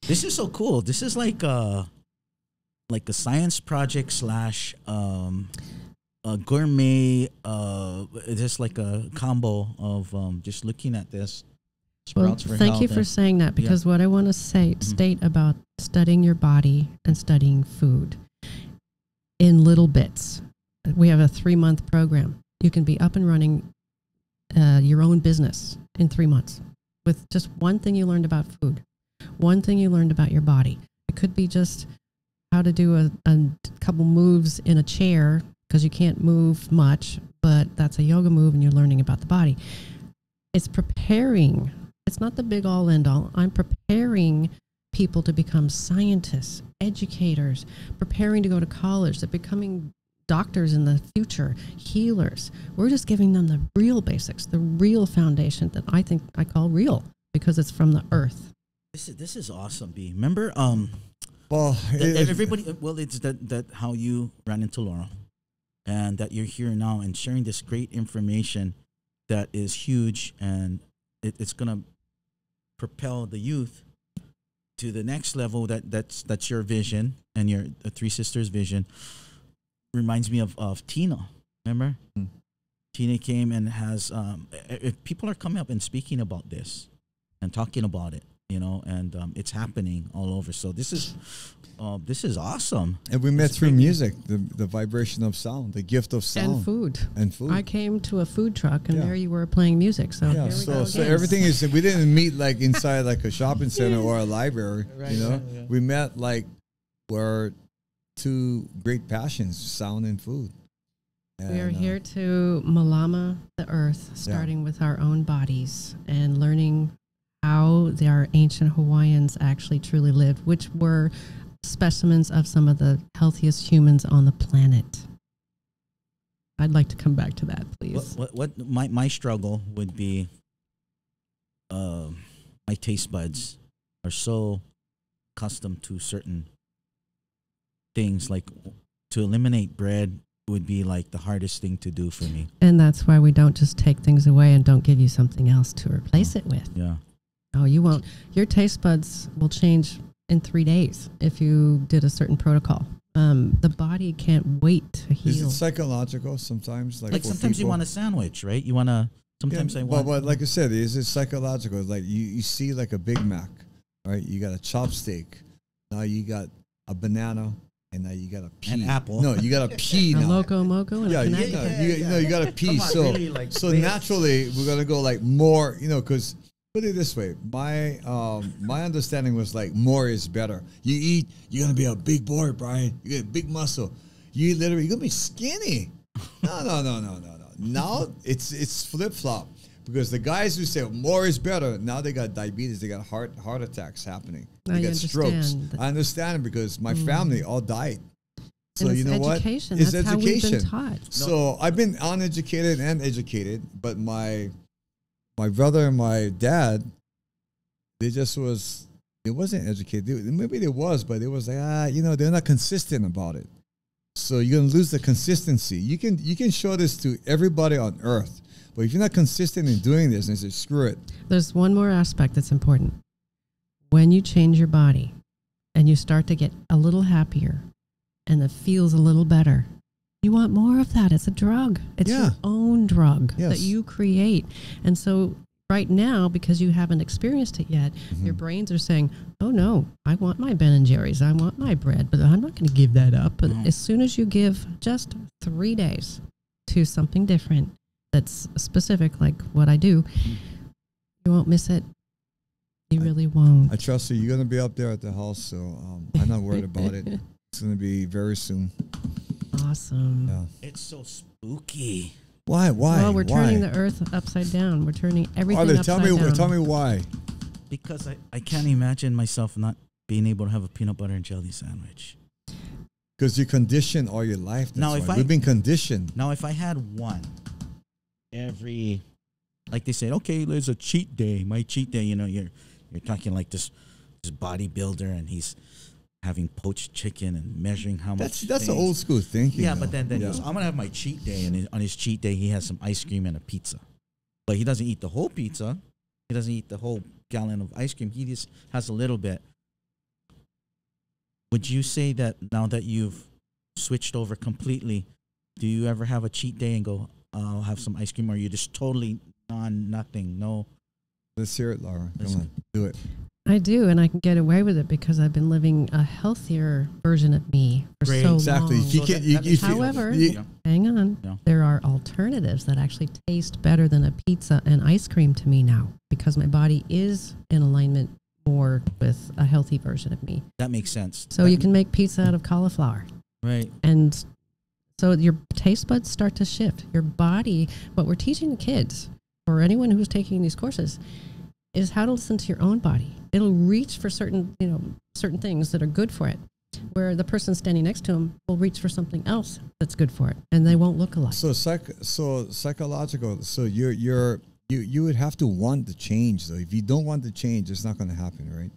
Speaker 1: This is so cool. This is like a science project / a gourmet. Just like a combo of just looking at this.
Speaker 3: Well, thank you for saying that, because what I want to state about studying your body and studying food in little bits. We have a 3-month program. You can be up and running your own business in 3 months. With just one thing you learned about food, one thing you learned about your body. It could be just how to do a couple moves in a chair because you can't move much, but that's a yoga move and you're learning about the body. It's preparing. It's not the big all end all. I'm preparing people to become scientists, educators, preparing to go to college. They're becoming doctors in the future, healers. We're just giving them the real basics, the real foundation that I think I call real because it's from the earth.
Speaker 1: This is awesome, B. Remember,
Speaker 2: well,
Speaker 1: everybody. Well, it's that how you ran into Laurel, and that you're here now and sharing this great information that is huge, and it's gonna propel the youth to the next level. That's your vision and your Three Sisters vision. Reminds me of Tina. Remember, Tina came and has. People are coming up and speaking about this and talking about it. And it's happening all over. So this is awesome.
Speaker 2: And we met through music, the vibration of sound, the gift of sound. And food.
Speaker 3: I came to a food truck, and there you were playing music. So here we go
Speaker 2: so everything is, we didn't meet like inside like a shopping center or a library, Right. We met like where two great passions, sound and food.
Speaker 3: We are here to malama the earth, starting with our own bodies and learning how our ancient Hawaiians actually truly lived, which were specimens of some of the healthiest humans on the planet. I'd like to come back to that, please.
Speaker 1: What my struggle would be, my taste buds are so accustomed to certain things, like to eliminate bread would be like the hardest thing to do for me.
Speaker 3: And that's why we don't just take things away and don't give you something else to replace it with.
Speaker 1: Yeah.
Speaker 3: Oh, you won't. Your taste buds will change in 3 days if you did a certain protocol. The body can't wait to heal.
Speaker 2: Is it psychological sometimes? Like
Speaker 1: sometimes you want a sandwich, right? You want to. Sometimes I want.
Speaker 2: But like I said, is it psychological? It's like you see like a Big Mac, right? You got a chopstick. Now you got a banana. And now you got a pea.
Speaker 1: An apple.
Speaker 2: No, you got a pea now.
Speaker 3: A loco moco and a
Speaker 2: you got a pea. So naturally, we're gonna go like more. Because put it this way, my understanding was like more is better. You eat, you're gonna be a big boy, Brian. You get big muscle. You're gonna be skinny. No. Now it's flip flop. Because the guys who say more is better, now they got diabetes, they got heart attacks happening. They got strokes. I understand it because my family all died. So
Speaker 3: and
Speaker 2: you know
Speaker 3: education.
Speaker 2: what? It's
Speaker 3: That's
Speaker 2: education.
Speaker 3: How we've been taught.
Speaker 2: So I've been uneducated and educated, but my brother and my dad, they wasn't educated. Maybe they was, but it was like they're not consistent about it. So you're gonna lose the consistency. You can show this to everybody on earth. But if you're not consistent in doing this, and say, screw it.
Speaker 3: There's one more aspect that's important. When you change your body and you start to get a little happier and it feels a little better, you want more of that. It's a drug. It's your own drug that you create. And so right now, because you haven't experienced it yet, your brains are saying, oh no, I want my Ben & Jerry's. I want my bread, but I'm not going to give that up. But as soon as you give just 3 days to something different, that's specific, like what I do, you won't miss it. You really won't.
Speaker 2: I trust you. You're going to be up there at the house, so I'm not worried about it. It's going to be very soon.
Speaker 3: Awesome.
Speaker 2: Yeah.
Speaker 1: It's so spooky.
Speaker 2: Why?
Speaker 3: Well, we're turning the earth upside down. We're turning everything upside down.
Speaker 2: Tell me why.
Speaker 1: Because I can't imagine myself not being able to have a peanut butter and jelly sandwich.
Speaker 2: Because you're conditioned all your life. We've been conditioned.
Speaker 1: Now, if I had one every, like they said, okay, there's a cheat day. My cheat day, you're talking like this bodybuilder, and he's having poached chicken and measuring how much.
Speaker 2: That's an old school thinking.
Speaker 1: Yeah, but then he goes, I'm gonna have my cheat day, and on his cheat day, he has some ice cream and a pizza. But he doesn't eat the whole pizza. He doesn't eat the whole gallon of ice cream. He just has a little bit. Would you say that now that you've switched over completely, do you ever have a cheat day and go, I'll have some ice cream, or are you just totally nothing? No.
Speaker 2: Let's hear it, Laura. Come on, do it.
Speaker 3: I do, and I can get away with it because I've been living a healthier version of me for so long.
Speaker 2: Exactly.
Speaker 3: However, hang on. Yeah. There are alternatives that actually taste better than a pizza and ice cream to me now, because my body is in alignment more with a healthy version of me.
Speaker 1: That makes sense.
Speaker 3: So you can make pizza out of cauliflower.
Speaker 1: Right.
Speaker 3: And so your taste buds start to shift. Your body, what we're teaching the kids, or anyone who's taking these courses, is how to listen to your own body. It'll reach for certain things that are good for it. where the person standing next to them will reach for something else that's good for it, and they won't look alike.
Speaker 2: So psychological. So you would have to want the change, though. If you don't want the change, it's not going to happen, right?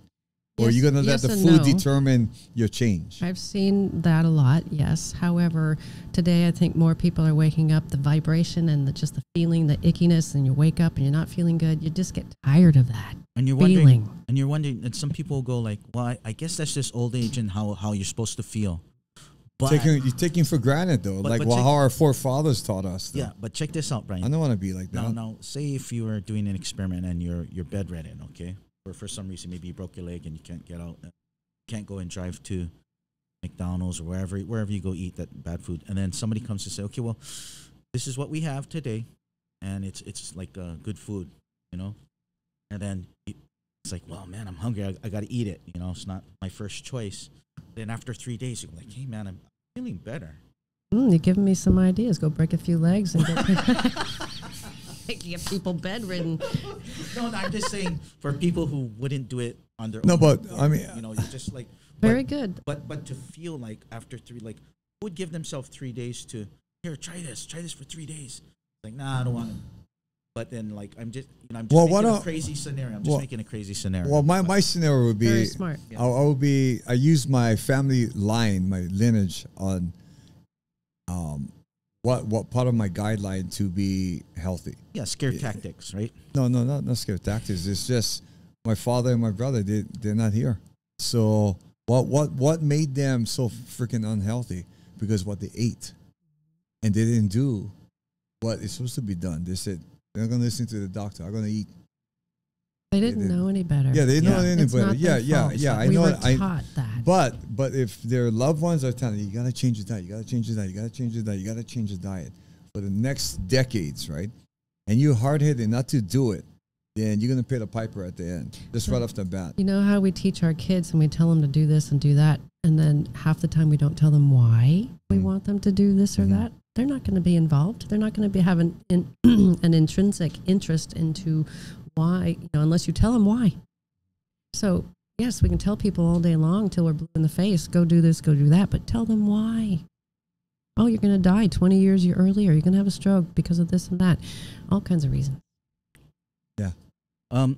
Speaker 2: Or you're going to let the food determine your change.
Speaker 3: I've seen that a lot, yes. However, today I think more people are waking up, the vibration and just the feeling, the ickiness, and you wake up and you're not feeling good. You just get tired of that
Speaker 1: and you're
Speaker 3: feeling.
Speaker 1: wondering, and some people go like, well, I guess that's just old age and how you're supposed to feel. But
Speaker 2: you're taking for granted, though, how our forefathers taught us. Though.
Speaker 1: Yeah, but check this out, Brian.
Speaker 2: I don't want to be like that.
Speaker 1: Now, say if you were doing an experiment and you're bedridden, okay? Or for some reason, maybe you broke your leg and you can't get out, can't go and drive to McDonald's or wherever you go eat that bad food, and then somebody comes to say, okay, well, this is what we have today, and it's like good food, you know, and then it's like, well, man, I'm hungry, I got to eat it, you know, it's not my first choice. Then after 3 days, you're like, hey, man, I'm feeling better.
Speaker 3: You're giving me some ideas. Go break a few legs and get people bedridden.
Speaker 1: No, I'm just saying for people who wouldn't do it on their own.
Speaker 2: No, but I mean,
Speaker 1: you know, you're just like
Speaker 3: very good.
Speaker 1: But to feel like after who would give themselves 3 days to try this for 3 days. Like, nah, I don't want it. But then I'm just making a crazy scenario. I'm just making a crazy scenario.
Speaker 2: Well, my scenario would be
Speaker 3: very smart.
Speaker 2: Yeah. I use my family line, my lineage on what part of my guideline to be healthy.
Speaker 1: Yeah, scare tactics, right?
Speaker 2: No, not scare tactics. It's just my father and my brother, they're not here. So what made them so freaking unhealthy? Because what they ate. And they didn't do what is supposed to be done. They said, they're not going to listen to the doctor. I'm going to eat.
Speaker 3: They didn't know any better.
Speaker 2: Yeah, they didn't know any better. Yeah. I
Speaker 3: we
Speaker 2: know.
Speaker 3: Were taught that.
Speaker 2: But if their loved ones are telling you, you got to change your diet, you got to change your diet, you got to change your diet, you got to change your diet for the next decades, right? And you're hard-headed not to do it, then you're going to pay the piper at the end, just right off the bat.
Speaker 3: You know how we teach our kids and we tell them to do this and do that, and then half the time we don't tell them why we want them to do this or that? They're not going to be involved. They're not going to be having an intrinsic interest into why, unless you tell them why. So, yes, we can tell people all day long until we're blue in the face, go do this, go do that, but tell them why. Oh, you're going to die 20 years earlier. You're going to have a stroke because of this and that. All kinds of reasons.
Speaker 2: Yeah.
Speaker 1: I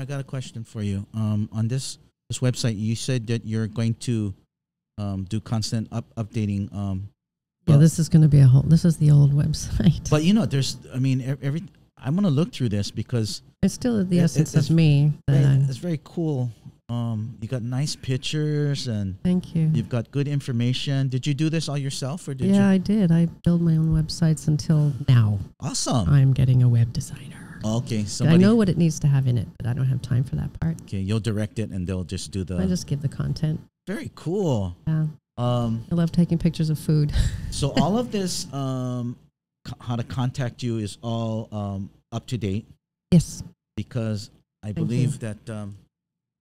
Speaker 1: got a question for you. On this website, you said that you're going to do constant updating.
Speaker 3: This is going to be this is the old website.
Speaker 1: But I'm going to look through this because
Speaker 3: it's still the essence of me.
Speaker 1: It's very cool. You got nice pictures and
Speaker 3: thank you.
Speaker 1: You've got good information. Did you do this all yourself or did you?
Speaker 3: Yeah, I did. I build my own websites until now.
Speaker 1: Awesome.
Speaker 3: I'm getting a web designer.
Speaker 1: Okay.
Speaker 3: I know what it needs to have in it, but I don't have time for that part.
Speaker 1: Okay, you'll direct it and they'll just do
Speaker 3: I just give the content.
Speaker 1: Very cool.
Speaker 3: Yeah. I love taking pictures of food.
Speaker 1: So all of this, how to contact you is all up to date.
Speaker 3: Yes.
Speaker 1: Because I believe that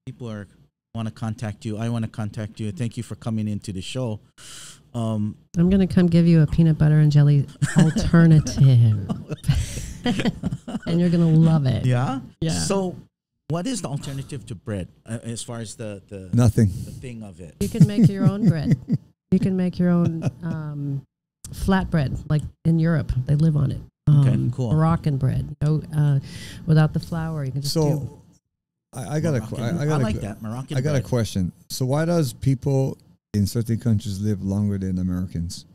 Speaker 1: people want to contact you. I want to contact you. Thank you for coming into the show.
Speaker 3: I'm going to come give you a peanut butter and jelly alternative. And you're going to love it.
Speaker 1: Yeah?
Speaker 3: Yeah.
Speaker 1: So what is the alternative to bread as far as the
Speaker 2: nothing
Speaker 1: the thing of it?
Speaker 3: You can make your own bread. You can make your own flatbread, like in Europe. They live on it.
Speaker 1: Okay, cool.
Speaker 3: Moroccan bread, without the flour. You can just do.
Speaker 2: I got
Speaker 1: Moroccan.
Speaker 2: I got a question. So why does people in certain countries live longer than Americans?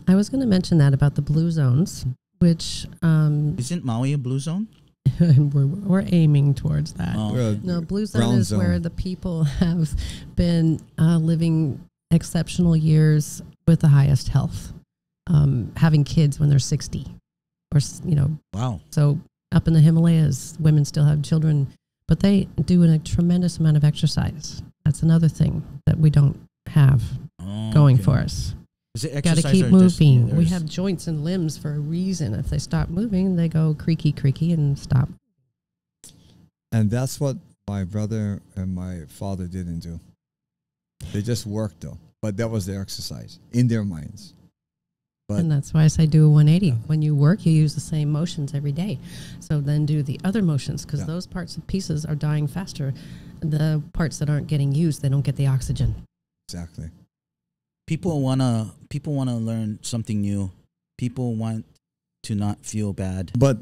Speaker 3: I was going to mention that about the blue zones, which
Speaker 1: isn't Maui a blue zone?
Speaker 3: we're aiming towards that.
Speaker 1: Oh.
Speaker 3: No, blue zone is where the people have been living exceptional years with the highest health, having kids when they're 60, or
Speaker 1: Wow.
Speaker 3: So up in the Himalayas, women still have children, but they do a tremendous amount of exercise. That's another thing that we don't have going for us.
Speaker 1: Is it
Speaker 3: got to
Speaker 1: exercise
Speaker 3: keep
Speaker 1: or
Speaker 3: moving.
Speaker 1: just,
Speaker 3: we have joints and limbs for a reason. If they stop moving, they go creaky, and stop.
Speaker 2: And that's what my brother and my father didn't do. They just worked, though. But that was their exercise in their minds.
Speaker 3: And that's why I say do a 180. When you work, you use the same motions every day. So then do the other motions, because those parts and pieces are dying faster. The parts that aren't getting used, they don't get the oxygen.
Speaker 2: Exactly.
Speaker 1: People wanna learn something new. People want to not feel bad.
Speaker 2: But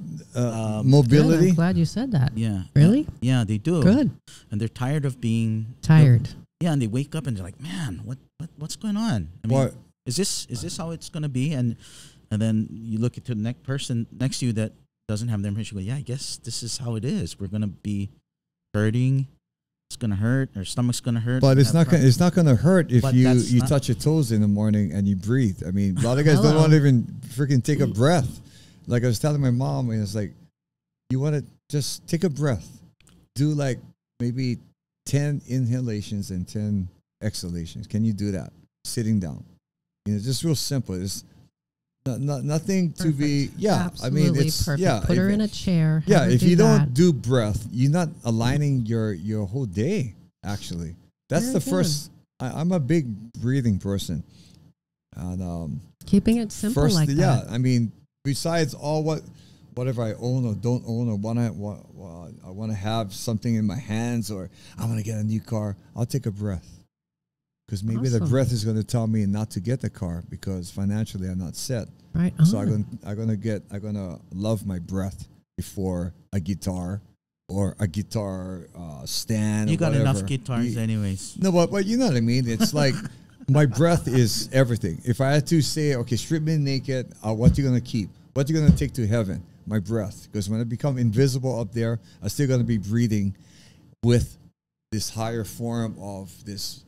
Speaker 2: mobility.
Speaker 3: Good, I'm glad you said that.
Speaker 1: Yeah.
Speaker 3: Really?
Speaker 1: Yeah, they do.
Speaker 3: Good.
Speaker 1: And they're tired of being
Speaker 3: Tired.
Speaker 1: Yeah, and they wake up and they're like, man, what's going on? I mean, is this how it's gonna be? And then you look at the next person next to you that doesn't have their information. You go, yeah, I guess this is how it is. We're gonna be hurting. It's gonna hurt. Our stomach's gonna hurt.
Speaker 2: But it's not gonna hurt if you touch your toes in the morning and you breathe. I mean, a lot of guys don't want to even freaking take a breath. Like I was telling my mom, and it's like, you want to just take a breath. Do like maybe 10 inhalations and 10 exhalations. Can you do that sitting down? You know, just real simple. It's nothing to be. Yeah,
Speaker 3: absolutely,
Speaker 2: I mean, it's
Speaker 3: perfect.
Speaker 2: yeah.
Speaker 3: Put her in a chair.
Speaker 2: Yeah, if you
Speaker 3: that.
Speaker 2: don't do breath, you're not aligning your whole day. Actually, that's
Speaker 3: Very
Speaker 2: the first. I'm a big breathing person, and
Speaker 3: keeping it simple
Speaker 2: first,
Speaker 3: like
Speaker 2: yeah.
Speaker 3: that.
Speaker 2: I mean, besides all whatever I own or don't own, or I want to have something in my hands, or I want to get a new car, I'll take a breath. Because maybe the breath is going to tell me not to get the car because financially I'm not set.
Speaker 3: Right.
Speaker 2: So I'm gonna love my breath before a guitar or a guitar stand.
Speaker 1: You
Speaker 2: or
Speaker 1: got
Speaker 2: whatever.
Speaker 1: enough guitars, anyways.
Speaker 2: No, but you know what I mean. It's like my breath is everything. If I had to say, okay, strip me naked, what you gonna keep? What you gonna take to heaven? My breath. Because when I become invisible up there, I'm still gonna be breathing with this higher form of this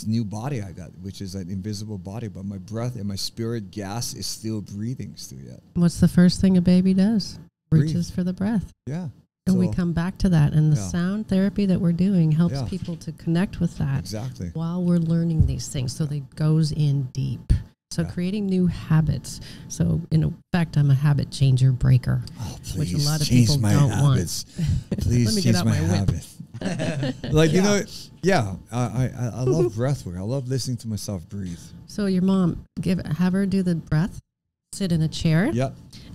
Speaker 2: new body I got, which is an invisible body, but my breath and my spirit gas is still breathing still yet.
Speaker 3: What's the first thing a baby does? Reaches for the breath.
Speaker 2: Yeah.
Speaker 3: And we come back to that. And the sound therapy that we're doing helps people to connect with that.
Speaker 2: Exactly.
Speaker 3: While we're learning these things. So it goes in deep. So creating new habits. So in fact, I'm a habit changer breaker, which a lot of people don't want.
Speaker 2: Please change my habit. Like, you know, I love breath work. I love listening to myself breathe.
Speaker 3: So your mom, have her do the breath, sit in a chair,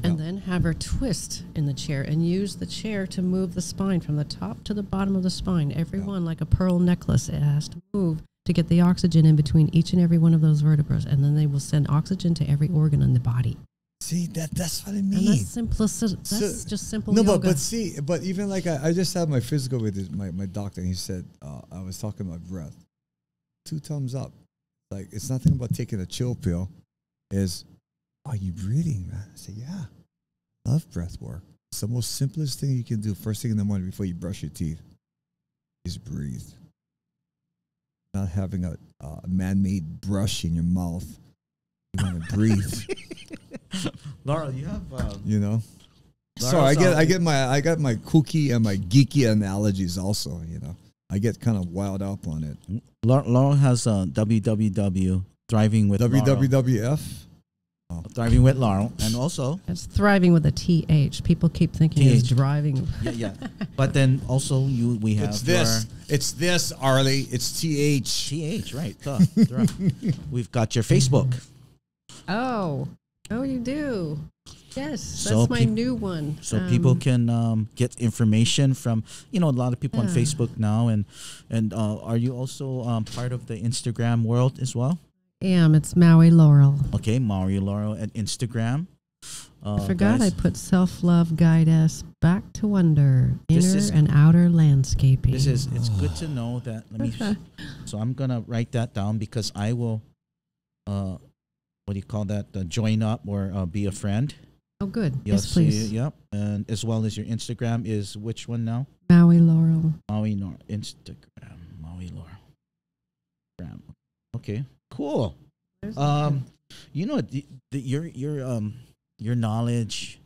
Speaker 3: and then have her twist in the chair and use the chair to move the spine from the top to the bottom of the spine. Every one like a pearl necklace. It has to move to get the oxygen in between each and every one of those vertebrae, and then they will send oxygen to every organ in the body.
Speaker 2: See, that's what I mean.
Speaker 3: And that's simplicity. That's just simple yoga.
Speaker 2: But even like I just had my physical with my doctor, and he said, I was talking about breath. 2 thumbs up. Like, it's nothing about taking a chill pill. Are you breathing, man? I said, yeah. Love breath work. It's the most simplest thing you can do first thing in the morning before you brush your teeth is breathe. Not having a man-made brush in your mouth. You want to breathe.
Speaker 1: Laurel, you have
Speaker 2: you know. So I got my kooky and my geeky analogies also. You know, I get kind of wild up on it.
Speaker 1: Laurel has www Thriving with
Speaker 2: WWF.
Speaker 1: Thriving with Laurel, and also
Speaker 3: it's thriving with a TH. People keep thinking it's driving.
Speaker 1: Yeah. But then also we have
Speaker 2: It's this, Arlie. It's TH.
Speaker 1: TH, right? We've got your Facebook.
Speaker 3: Oh, you do. Yes, that's my new one.
Speaker 1: So people can get information from a lot of people on Facebook now, and are you also part of the Instagram world as well?
Speaker 3: It's Maui Laurel.
Speaker 1: Okay, Maui Laurel at Instagram.
Speaker 3: I forgot I put self-love guide us back to wonder, inner and outer landscaping.
Speaker 1: It's good to know that. So I'm gonna write that down because I will, what do you call that? Join up or be a friend.
Speaker 3: Oh, good. Yes, please.
Speaker 1: Yep, and as well as your Instagram is which one now?
Speaker 3: Maui Laurel.
Speaker 1: Maui Laurel Instagram. Maui Laurel. Okay. Cool. Your knowledge,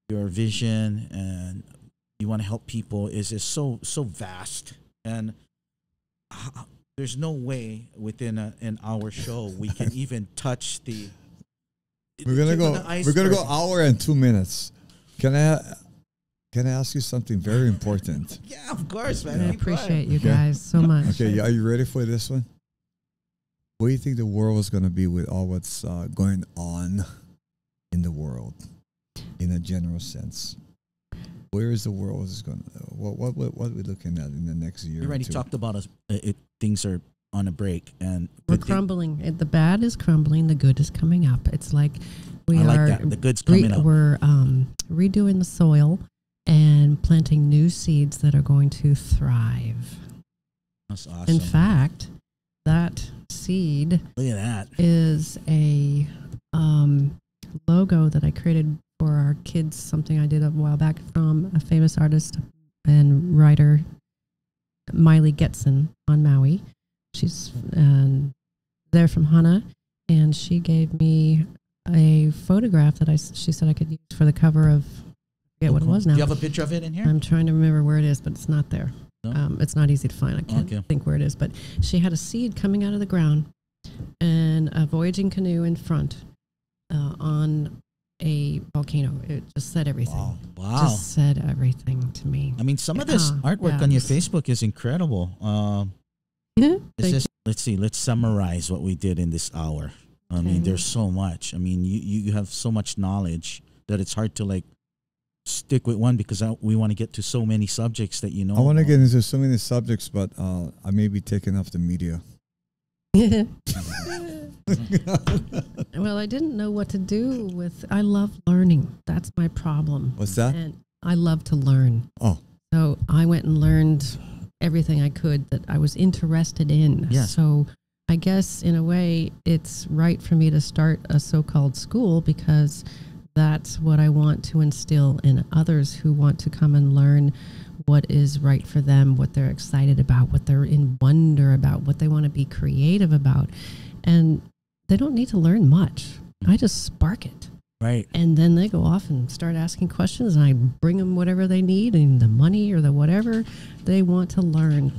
Speaker 1: your vision, and you want to help people is so vast, and there's no way within an hour show we can even touch the.
Speaker 2: We're gonna go hour and 2 minutes. Can I ask you something very important?
Speaker 1: Yeah, of course, man.
Speaker 3: I appreciate you guys so much.
Speaker 2: Okay, are you ready for this one? What do you think the world is going to be with all what's going on in the world, in a general sense? Where is the world is going? What are we looking at in the next year?
Speaker 1: You already talked about things are on a break, and
Speaker 3: we're crumbling. The bad is crumbling. The good is coming up. It's like
Speaker 1: I like that. The good's coming up.
Speaker 3: We're redoing the soil and planting new seeds that are going to thrive.
Speaker 1: That's awesome.
Speaker 3: In fact, that seed,
Speaker 1: look at that,
Speaker 3: is a logo that I created for our kids, something I did a while back from a famous artist and writer, Miley Getson on Maui. She's there from Hana, and she gave me a photograph that she said I could use for the cover of, I forget what it was now.
Speaker 1: Do you have a picture of it in here?
Speaker 3: I'm trying to remember where it is, but it's not there.
Speaker 1: No?
Speaker 3: It's not easy to find. I can't think where it is, but she had a seed coming out of the ground and a voyaging canoe in front on a volcano. It just said everything.
Speaker 1: Wow.
Speaker 3: Just said everything to me.
Speaker 1: I mean, some of this artwork on your Facebook is incredible. Let's see. Let's summarize what we did in this hour. I mean, there's so much. I mean, you have so much knowledge that it's hard to like stick with one because we want to get to so many subjects that you know.
Speaker 2: I want to get into so many subjects, but I may be taking off the media.
Speaker 3: Well, I didn't know what to do with. I love learning. That's my problem.
Speaker 2: What's that?
Speaker 3: And I love to learn.
Speaker 2: Oh.
Speaker 3: So I went and learned everything I could that I was interested in.
Speaker 1: Yeah.
Speaker 3: So I guess in a way it's right for me to start a so-called school because that's what I want to instill in others who want to come and learn what is right for them, what they're excited about, what they're in wonder about, what they want to be creative about. And they don't need to learn much. I just spark it.
Speaker 1: Right.
Speaker 3: And then they go off and start asking questions, and I bring them whatever they need and the money or the whatever they want to learn.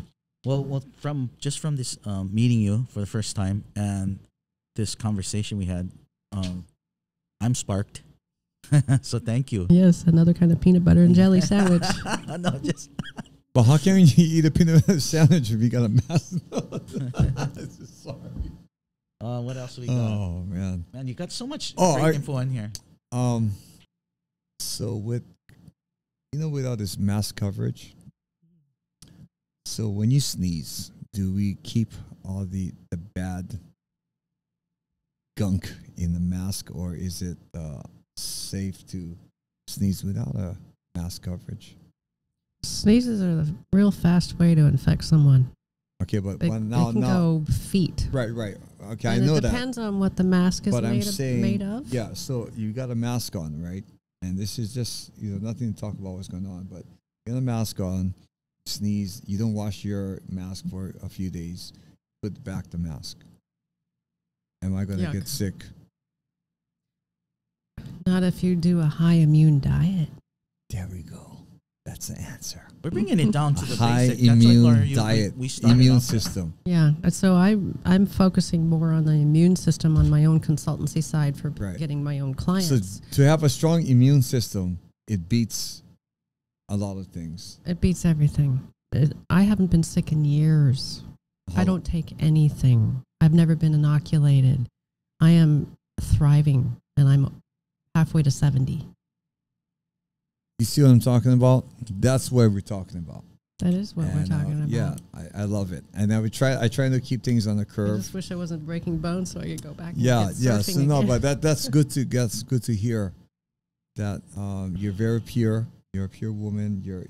Speaker 1: Well, from this meeting you for the first time and this conversation we had, I'm sparked. So thank you.
Speaker 3: Yes, another kind of peanut butter and jelly sandwich.
Speaker 2: No, just. But how can you eat a peanut butter sandwich if you got a mask? Sorry.
Speaker 1: What else we got?
Speaker 2: Oh man,
Speaker 1: you got so much great info in here.
Speaker 2: So with all this mask coverage, so when you sneeze, do we keep all the bad gunk in the mask, or is it safe to sneeze without a mask coverage?
Speaker 3: Sneezes are the real fast way to infect someone.
Speaker 2: Okay, but
Speaker 3: they can go feet.
Speaker 2: Right. Okay,
Speaker 3: and
Speaker 2: I know
Speaker 3: that. It depends on what the mask is made of.
Speaker 2: Yeah, so you got a mask on, right? And this is just, nothing to talk about what's going on, but you got a mask on, sneeze, you don't wash your mask for a few days, put back the mask. Am I going to get sick?
Speaker 3: Not if you do a high immune diet.
Speaker 2: There we go. That's the answer.
Speaker 1: We're bringing it down to the
Speaker 2: high
Speaker 1: basic.
Speaker 2: immune diet, immune system.
Speaker 3: Yeah, so I'm focusing more on the immune system on my own consultancy side for getting my own clients.
Speaker 2: So to have a strong immune system, it beats a lot of things.
Speaker 3: It beats everything. I haven't been sick in years. I don't take anything. I've never been inoculated. I am thriving, and I'm halfway to 70.
Speaker 2: You see what I'm talking about? That's what we're talking about.
Speaker 3: That is what we're talking about.
Speaker 2: Yeah, I love it. And I try to keep things on the curve.
Speaker 3: I just wish I wasn't breaking bones so I could go back.
Speaker 2: So no, but that's good to hear that you're very pure. You're a pure woman. You're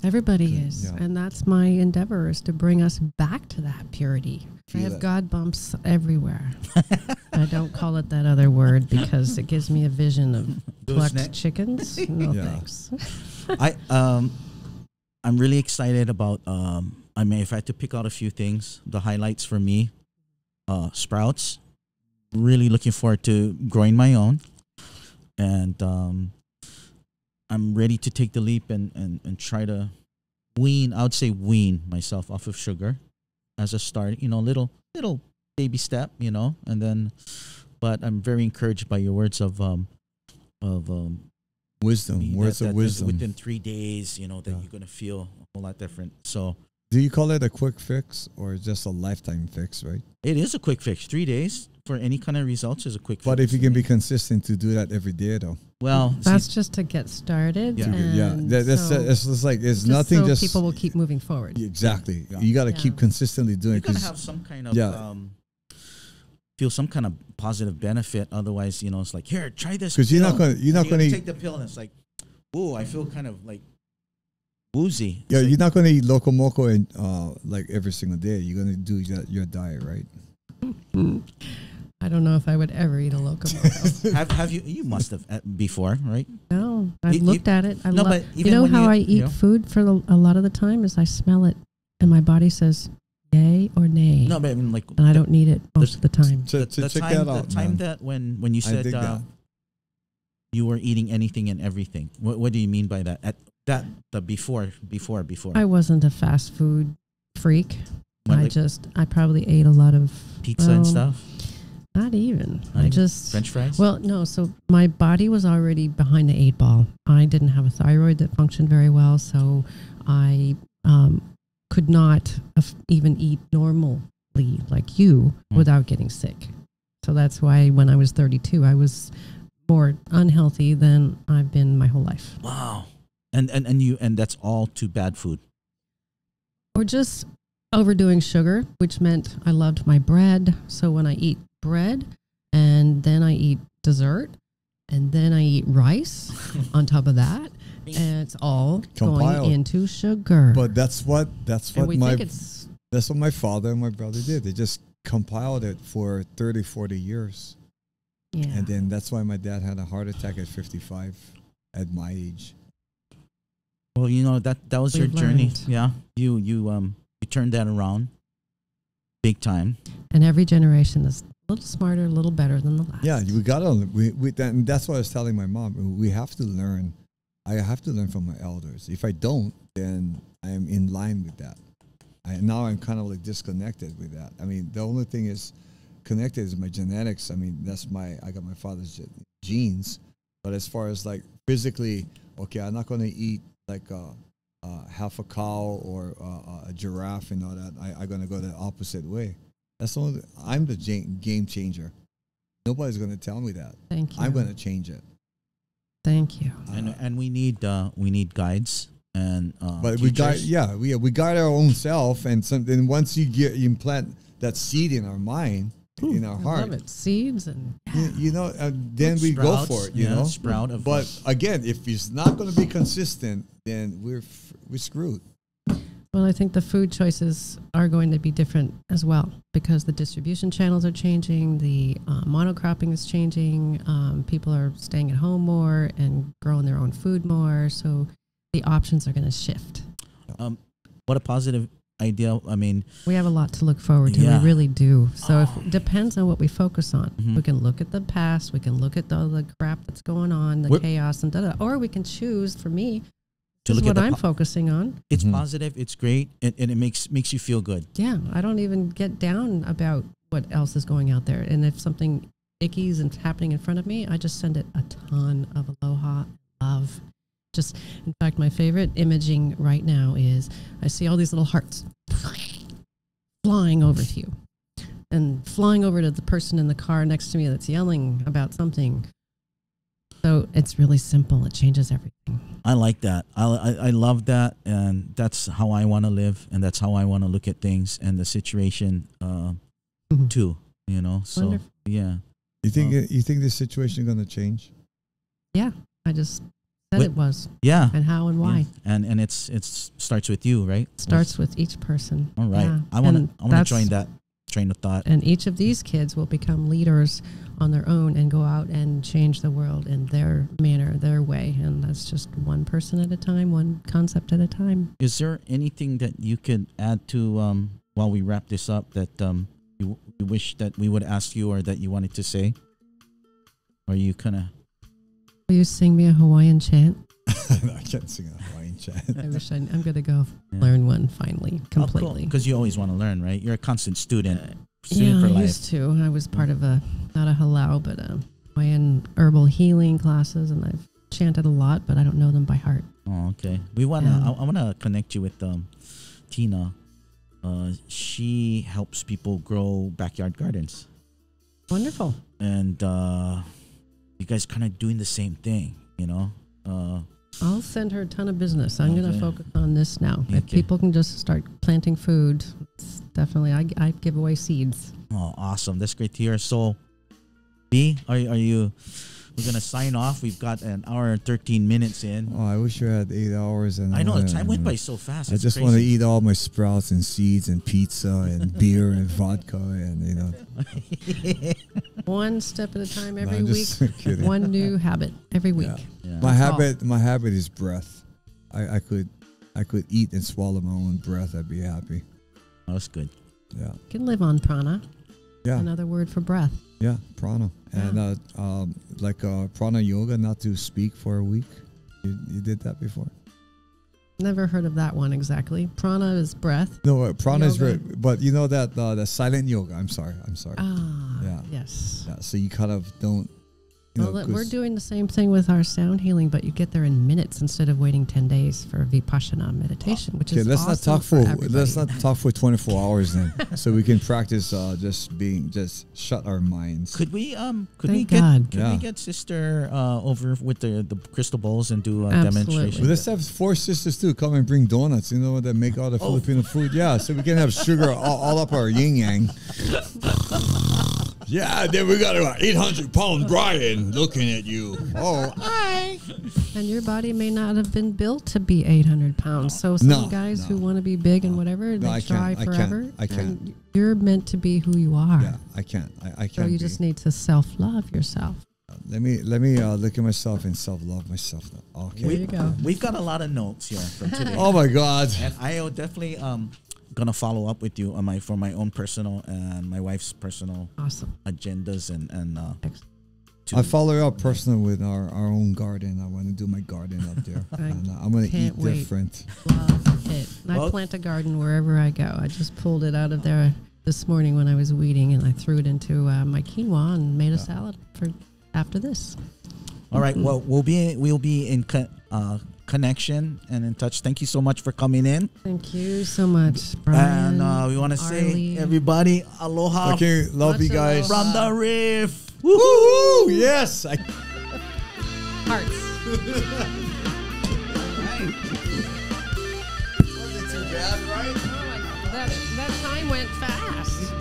Speaker 3: everybody is, and that's my endeavor, is to bring us back to that purity. I have God bumps everywhere. I don't call it that other word because it gives me a vision of plucked chickens. No thanks.
Speaker 1: I'm really excited about. If I had to pick out a few things, the highlights for me, sprouts. Really looking forward to growing my own, and I'm ready to take the leap and try to wean. I would say wean myself off of sugar as a start. Little baby step. And then, but I'm very encouraged by your words of
Speaker 2: wisdom. Words of wisdom.
Speaker 1: Within 3 days, that you're gonna feel a whole lot different. So
Speaker 2: Do you call it a quick fix or just a lifetime fix, right?
Speaker 1: It is a quick fix. 3 days for any kind of results is a quick fix.
Speaker 2: But if you can be consistent to do that every day, though.
Speaker 1: Well,
Speaker 3: that's just to get started.
Speaker 1: Yeah.
Speaker 2: That's just like it's nothing.
Speaker 3: So
Speaker 2: just
Speaker 3: people will keep moving forward.
Speaker 2: Exactly.
Speaker 1: Yeah.
Speaker 2: You got to keep consistently doing it.
Speaker 1: You got to have some kind of feel some kind of positive benefit. Otherwise, it's like, here, try this.
Speaker 2: Because you're not going to
Speaker 1: take the pill, and it's like, oh, I feel kind of like woozy.
Speaker 2: Yeah,
Speaker 1: like,
Speaker 2: you're not going to eat loco moco and like every single day. You're going to do your diet, right?
Speaker 3: I don't know if I would ever eat a loco moco.
Speaker 1: have you? You must have before, right?
Speaker 3: No, I've looked at it.
Speaker 1: But
Speaker 3: you know how I eat food for a lot of the time is I smell it, and my body says yay or nay.
Speaker 1: No, but I mean, like,
Speaker 3: and I don't need it most of the time.
Speaker 2: So check that out.
Speaker 1: The time that when you said you were eating anything and everything. What do you mean by that? Before.
Speaker 3: I wasn't a fast food freak.
Speaker 1: What,
Speaker 3: I probably ate a lot of
Speaker 1: pizza and stuff.
Speaker 3: Not even.
Speaker 1: French fries.
Speaker 3: Well, no. So my body was already behind the 8 ball. I didn't have a thyroid that functioned very well, so I could not even eat normally like you without getting sick. So that's why when I was 32, I was more unhealthy than I've been my whole life.
Speaker 1: Wow. And that's all to bad food.
Speaker 3: Or just overdoing sugar, which meant I loved my bread. So when I eat bread and then I eat dessert and then I eat rice on top of that, and it's all going into sugar.
Speaker 2: But that's what my father and my brother did. They just compiled it for 30, 40 years.
Speaker 3: Yeah.
Speaker 2: And then that's why my dad had a heart attack at 55 at my age.
Speaker 1: Well, that was your journey. Yeah. You turned that around big time.
Speaker 3: And every generation is a little smarter, a little better than the last.
Speaker 2: Yeah, we got to and that's what I was telling my mom. We have to learn. I have to learn from my elders. If I don't, then I am in line with that. Now I'm kind of like disconnected with that. I mean, the only thing is connected is my genetics. I mean, I got my father's genes. But as far as like physically, okay, I'm not going to eat like half a cow or a giraffe and all that. I'm going to go the opposite way. I'm the game changer. Nobody's going to tell me that.
Speaker 3: Thank you.
Speaker 2: I'm going to change it.
Speaker 3: Thank you.
Speaker 1: And we need guides and
Speaker 2: but
Speaker 1: teachers.
Speaker 2: we guide our own self, and then once you implant that seed in our mind, in our heart, I love
Speaker 3: it. Seeds and
Speaker 2: then we go for it.
Speaker 1: Sprout.
Speaker 2: But again, if it's not going to be consistent, then we're screwed.
Speaker 3: Well, I think the food choices are going to be different as well because the distribution channels are changing, the monocropping is changing, people are staying at home more and growing their own food more, so the options are going to shift.
Speaker 1: What a positive idea. I mean,
Speaker 3: we have a lot to look forward to.
Speaker 1: Yeah.
Speaker 3: We really do. So it depends on what we focus on.
Speaker 1: Mm-hmm.
Speaker 3: We can look at the past, we can look at all the crap that's going on, the chaos and or we can choose, for me, this is what I'm focusing on.
Speaker 1: It's positive. It's great, and it makes you feel good.
Speaker 3: Yeah, I don't even get down about what else is going out there. And if something icky is happening in front of me, I just send it a ton of aloha, love. In fact, my favorite imaging right now is I see all these little hearts flying over to you and flying over to the person in the car next to me that's yelling about something. So it's really simple. It changes everything.
Speaker 1: I like that. I love that, and that's how I want to live, and that's how I want to look at things and the situation too. So
Speaker 3: wonderful.
Speaker 2: Yeah. You think this situation is going to change?
Speaker 3: Yeah, I just said it was.
Speaker 1: Yeah.
Speaker 3: And how and why.
Speaker 1: Yeah. And it starts with you, right?
Speaker 3: Starts with each person.
Speaker 1: All right.
Speaker 3: Yeah.
Speaker 1: I want to join that train of thought.
Speaker 3: And each of these kids will become leaders on their own and go out and change the world in their manner, their way. And that's just one person at a time, one concept at a time.
Speaker 1: Is there anything that you could add to while we wrap this up that you wish that we would ask you or that you wanted to say? Or you kind of...
Speaker 3: Will you sing me a Hawaiian chant?
Speaker 2: I can't sing a Hawaiian chant.
Speaker 3: I wish I'm going to go learn one finally, completely.
Speaker 1: Because you always want to learn, right? You're a constant student. For
Speaker 3: I
Speaker 1: life.
Speaker 3: used to. I was part of not a halau, but a Hawaiian herbal healing classes, and I've chanted a lot, but I don't know them by heart.
Speaker 1: Oh, okay. I want to connect you with Tina, she helps people grow backyard gardens.
Speaker 3: Wonderful.
Speaker 1: And you guys kind of doing the same thing, you know?
Speaker 3: I'll send her a ton of business. I'm going to focus on this now.
Speaker 1: Okay.
Speaker 3: If people can just start planting food, it's definitely, I give away seeds.
Speaker 1: Oh, awesome. That's great to hear. So, B, are you... We're going to sign off. We've got an hour and 13 minutes in.
Speaker 2: Oh, I wish I had 8 hours. And
Speaker 1: I know, the time went by so fast.
Speaker 2: I just want to eat all my sprouts and seeds and pizza and beer and vodka and, you know.
Speaker 3: One step at a time every week.
Speaker 2: Kidding.
Speaker 3: One new habit every week.
Speaker 1: Yeah.
Speaker 2: My habit is breath. I could eat and swallow my own breath. I'd be happy.
Speaker 1: Oh, that's good.
Speaker 2: Yeah.
Speaker 3: You can live on prana.
Speaker 2: Yeah.
Speaker 3: Another word for breath.
Speaker 2: Yeah, prana.
Speaker 3: Yeah.
Speaker 2: And prana yoga, not to speak for a week. You did that before?
Speaker 3: Never heard of that one exactly. Prana is breath.
Speaker 2: No, prana is
Speaker 3: Yoga.
Speaker 2: but you know that the silent yoga. I'm sorry.
Speaker 3: Ah,
Speaker 2: Yeah.
Speaker 3: yes.
Speaker 2: Yeah, so you kind of don't.
Speaker 3: Well, we're doing the same thing with our sound healing, but you get there in minutes instead of waiting 10 days for Vipassana meditation, which is
Speaker 2: let's
Speaker 3: awesome
Speaker 2: let's not talk for 24 hours then, so we can practice just shut our minds.
Speaker 1: Could we
Speaker 3: Thank God.
Speaker 1: we get Sister over with the crystal bowls and do a
Speaker 3: Absolutely.
Speaker 1: demonstration?
Speaker 2: Well, let's have 4 sisters too come and bring donuts. You know that make all the Filipino food. Yeah, so we can have sugar all up our yin yang. Yeah, then we got about 800-pound Brian looking at you. Oh, hi.
Speaker 3: And your body may not have been built to be 800 pounds. So some guys who want to be big and whatever, they try forever.
Speaker 2: I can't.
Speaker 3: And you're meant to be who you are.
Speaker 2: Yeah, I can't. I can't.
Speaker 3: So you just need to self-love yourself.
Speaker 2: Let me look at myself and self-love myself. Okay.
Speaker 3: There you go.
Speaker 1: We've got a lot of notes here from today.
Speaker 2: Oh my God.
Speaker 1: And I will definitely gonna follow up with you on for my own personal and my wife's personal agendas and
Speaker 2: I follow up personal with our own garden. I want to do my garden up there. And I'm going to eat different.
Speaker 3: Love it. And I plant a garden wherever I go. I just pulled it out of there this morning when I was weeding, and I threw it into my quinoa and made a salad for after this.
Speaker 1: All right. Well, we'll be in connection and in touch. Thank you so much for coming in.
Speaker 3: Thank you so much, Brian.
Speaker 1: And we want to say, everybody, aloha.
Speaker 2: Okay, love you guys.
Speaker 1: From the RiFF.
Speaker 2: Woohoo! Yes.
Speaker 3: Hearts.
Speaker 2: Wasn't too bad, right?
Speaker 3: That time went fast.